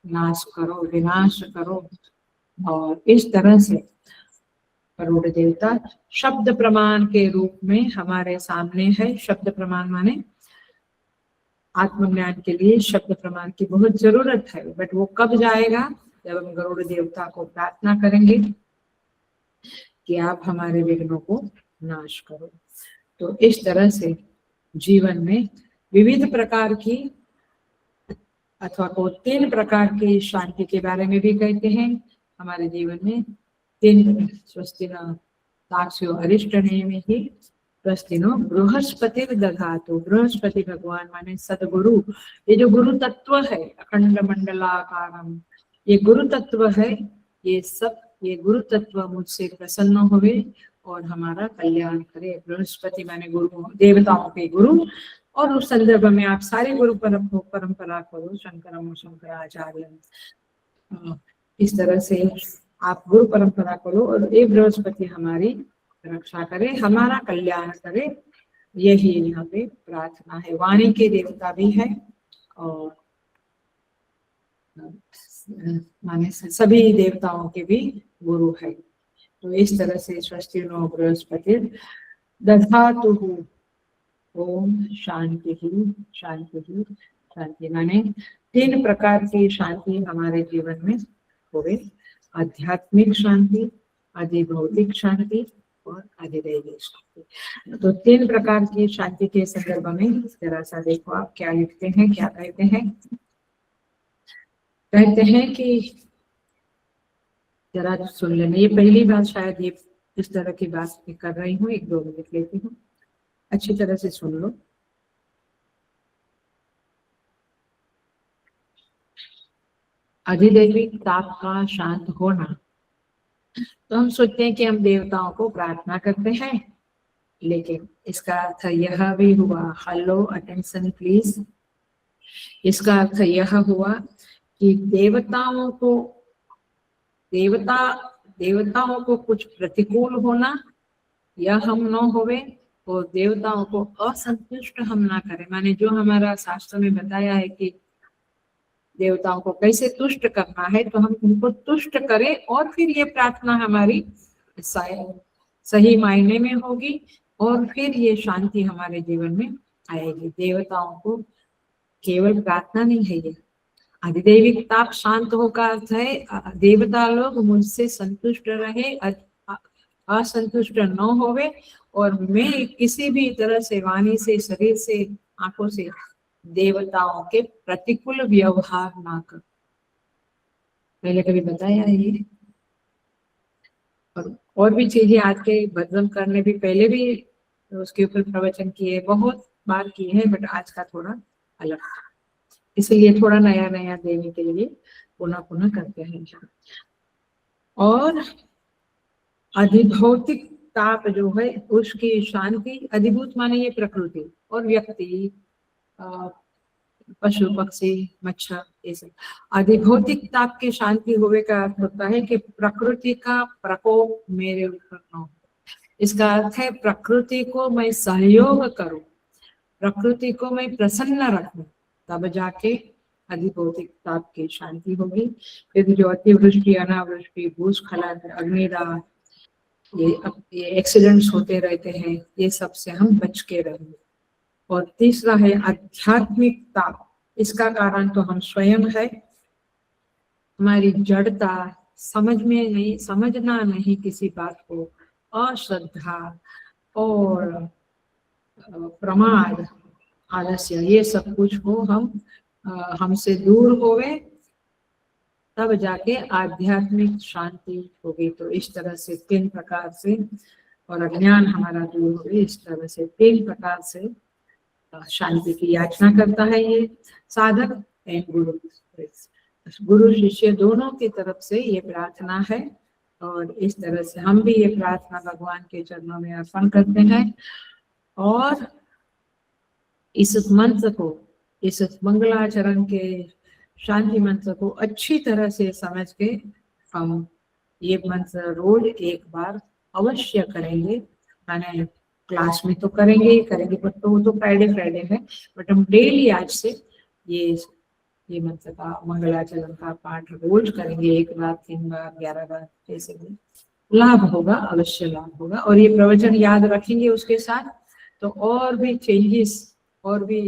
नाश करो, विनाश करो। और इस तरह से गरुड़ देवता शब्द प्रमाण के रूप में हमारे सामने है। शब्द प्रमाण माने आत्मज्ञान के लिए शब्द प्रमाण की बहुत जरूरत है, बट वो कब जाएगा, जब हम गरुड़ देवता को प्रार्थना करेंगे कि आप हमारे विघ्नों को नाश करो। तो इस तरह से जीवन में विविध प्रकार की अथवा को 3 प्रकार की शांति के बारे में भी कहते हैं। हमारे जीवन में 3 स्वस्ति न साक्ष्यो अरिष्ट नेमि ही स्वस्तिनो बृहस्पति दधातु। बृहस्पति भगवान माने सदगुरु, ये जो गुरु तत्व है अखंड मंडलाकारम, ये गुरु तत्व है, ये सब ये गुरु तत्व मुझसे प्रसन्न होवे और हमारा कल्याण करे। बृहस्पति माने गुरु, देवताओं के गुरु, और उस संदर्भ में आप सारे गुरु परंपरा करो, शंकरम शंकराचार्य, इस तरह से आप गुरु परंपरा करो और ये बृहस्पति हमारी रक्षा करे, हमारा कल्याण करे। यही यहाँ पे प्रार्थना है। वाणी के देवता भी है और माने सभी देवताओं के भी गुरु है। तो इस तरह से स्वस्ति नो बृहस्पति दधातु। ओम शांति ही शांति ही शांति, माने 3 प्रकार की शांति हमारे जीवन में होवे। आध्यात्मिक शांति, अधिभौतिक शांति और अधिदैविक शांति। तो 3 प्रकार की शांति के संदर्भ में जरा सा देखो आप क्या लिखते हैं, क्या कहते हैं। कहते हैं कि जरा सुन लेना, ये पहली बार शायद ये इस तरह की बात कर रही हूँ, 1-2 मिनट लेती हूँ, अच्छी तरह से सुन लो। अधिदैविक ताप का शांत होना, तो हम सोचते हैं कि हम देवताओं को प्रार्थना करते हैं, लेकिन इसका अर्थ यह भी हुआ, हेलो अटेंशन प्लीज, इसका अर्थ यह हुआ कि देवताओं को कुछ प्रतिकूल होना या हम न होवे और देवताओं को असंतुष्ट हम ना करें। माने जो हमारा शास्त्र में बताया है कि देवताओं को कैसे तुष्ट करना है, तो हम उनको तुष्ट करें और फिर ये प्रार्थना हमारी सही मायने में होगी और फिर ये शांति हमारे जीवन में आएगी। देवताओं को केवल प्रार्थना नहीं है, ये अधिदैविक ताप शांत हो का अर्थ है देवता लोग मुझसे संतुष्ट रहे, असंतुष्ट न होवे और मैं किसी भी तरह से वाणी से, शरीर से, आंखों से देवताओं के प्रतिकूल व्यवहार ना कर। पहले कभी बताया है ये, और भी चीजें आज के भजन करने भी पहले भी उसके ऊपर प्रवचन किए, बहुत बार किए हैं, बट आज का थोड़ा अलग, इसलिए थोड़ा नया नया देने के लिए पुनः पुनः करते हैं। और अधिभौतिक ताप जो है उसकी शांति, अधिभूत माने ये प्रकृति और व्यक्ति, पशु पक्षी मच्छर, ये सब। अधिभौतिक ताप की शांति होने का अर्थ होता है कि प्रकृति का प्रकोप मेरे ऊपर न हो। इसका अर्थ है प्रकृति को मैं सहयोग करूं, प्रकृति को मैं प्रसन्न रखूं, तब जाके अधिभौतिक ताप की शांति होगी। फिर जो अतिवृष्टि, अनावृष्टि, भूस्खलन, अग्निदाह, ये एक्सीडेंट्स होते रहते हैं, ये सब से हम बच के रहेंगे। और तीसरा है आध्यात्मिक ताप, इसका कारण तो हम स्वयं है, हमारी जड़ता, समझना नहीं किसी बात को, अश्रद्धा और प्रमाद, आलस्य, ये सब कुछ हो हमसे दूर होवे, तब जाके आध्यात्मिक शांति होगी। तो इस तरह से 3 प्रकार से, और अज्ञान हमारा दूर होगी, इस तरह से 3 प्रकार से शांति की याचना करता है ये साधक एंड गुरु शिष्य दोनों की तरफ से ये प्रार्थना है। और इस तरह से हम भी ये प्रार्थना भगवान के चरणों में अर्पण करते हैं और इस मंत्र को, इस मंगलाचरण के शांति मंत्र को अच्छी तरह से समझ के हम ये मंत्र रोज एक बार अवश्य करेंगे। मैंने क्लास में तो करेंगे बट तो फ्राइडे है, बट हम डेली आज से ये मंत्र का, मंगलाचरण का पाठ रोज करेंगे, 1 बार, 3 बार, 11 बार, जैसे भी लाभ होगा, अवश्य लाभ होगा। और ये प्रवचन याद रखेंगे उसके साथ, तो और भी चेंजेस और भी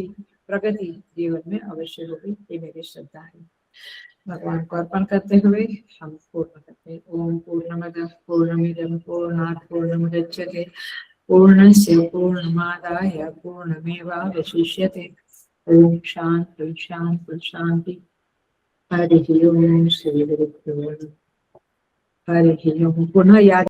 प्रगति जीवन में अवश्य होगी, ये मेरी श्रद्धा है। भगवान को अर्पण करते हुए हम पूर्ण करते हैं। ओम पूर्णमदः पूर्णमिदं पूर्णात् पूर्णमुदच्यते पूर्णस्य पूर्णमादाय पूर्णमेवावशिष्यते। ओम शांति शांति शांति। हरि ओम। श्री गुरुभ्यो नमः। हरि ओम। पुनः याद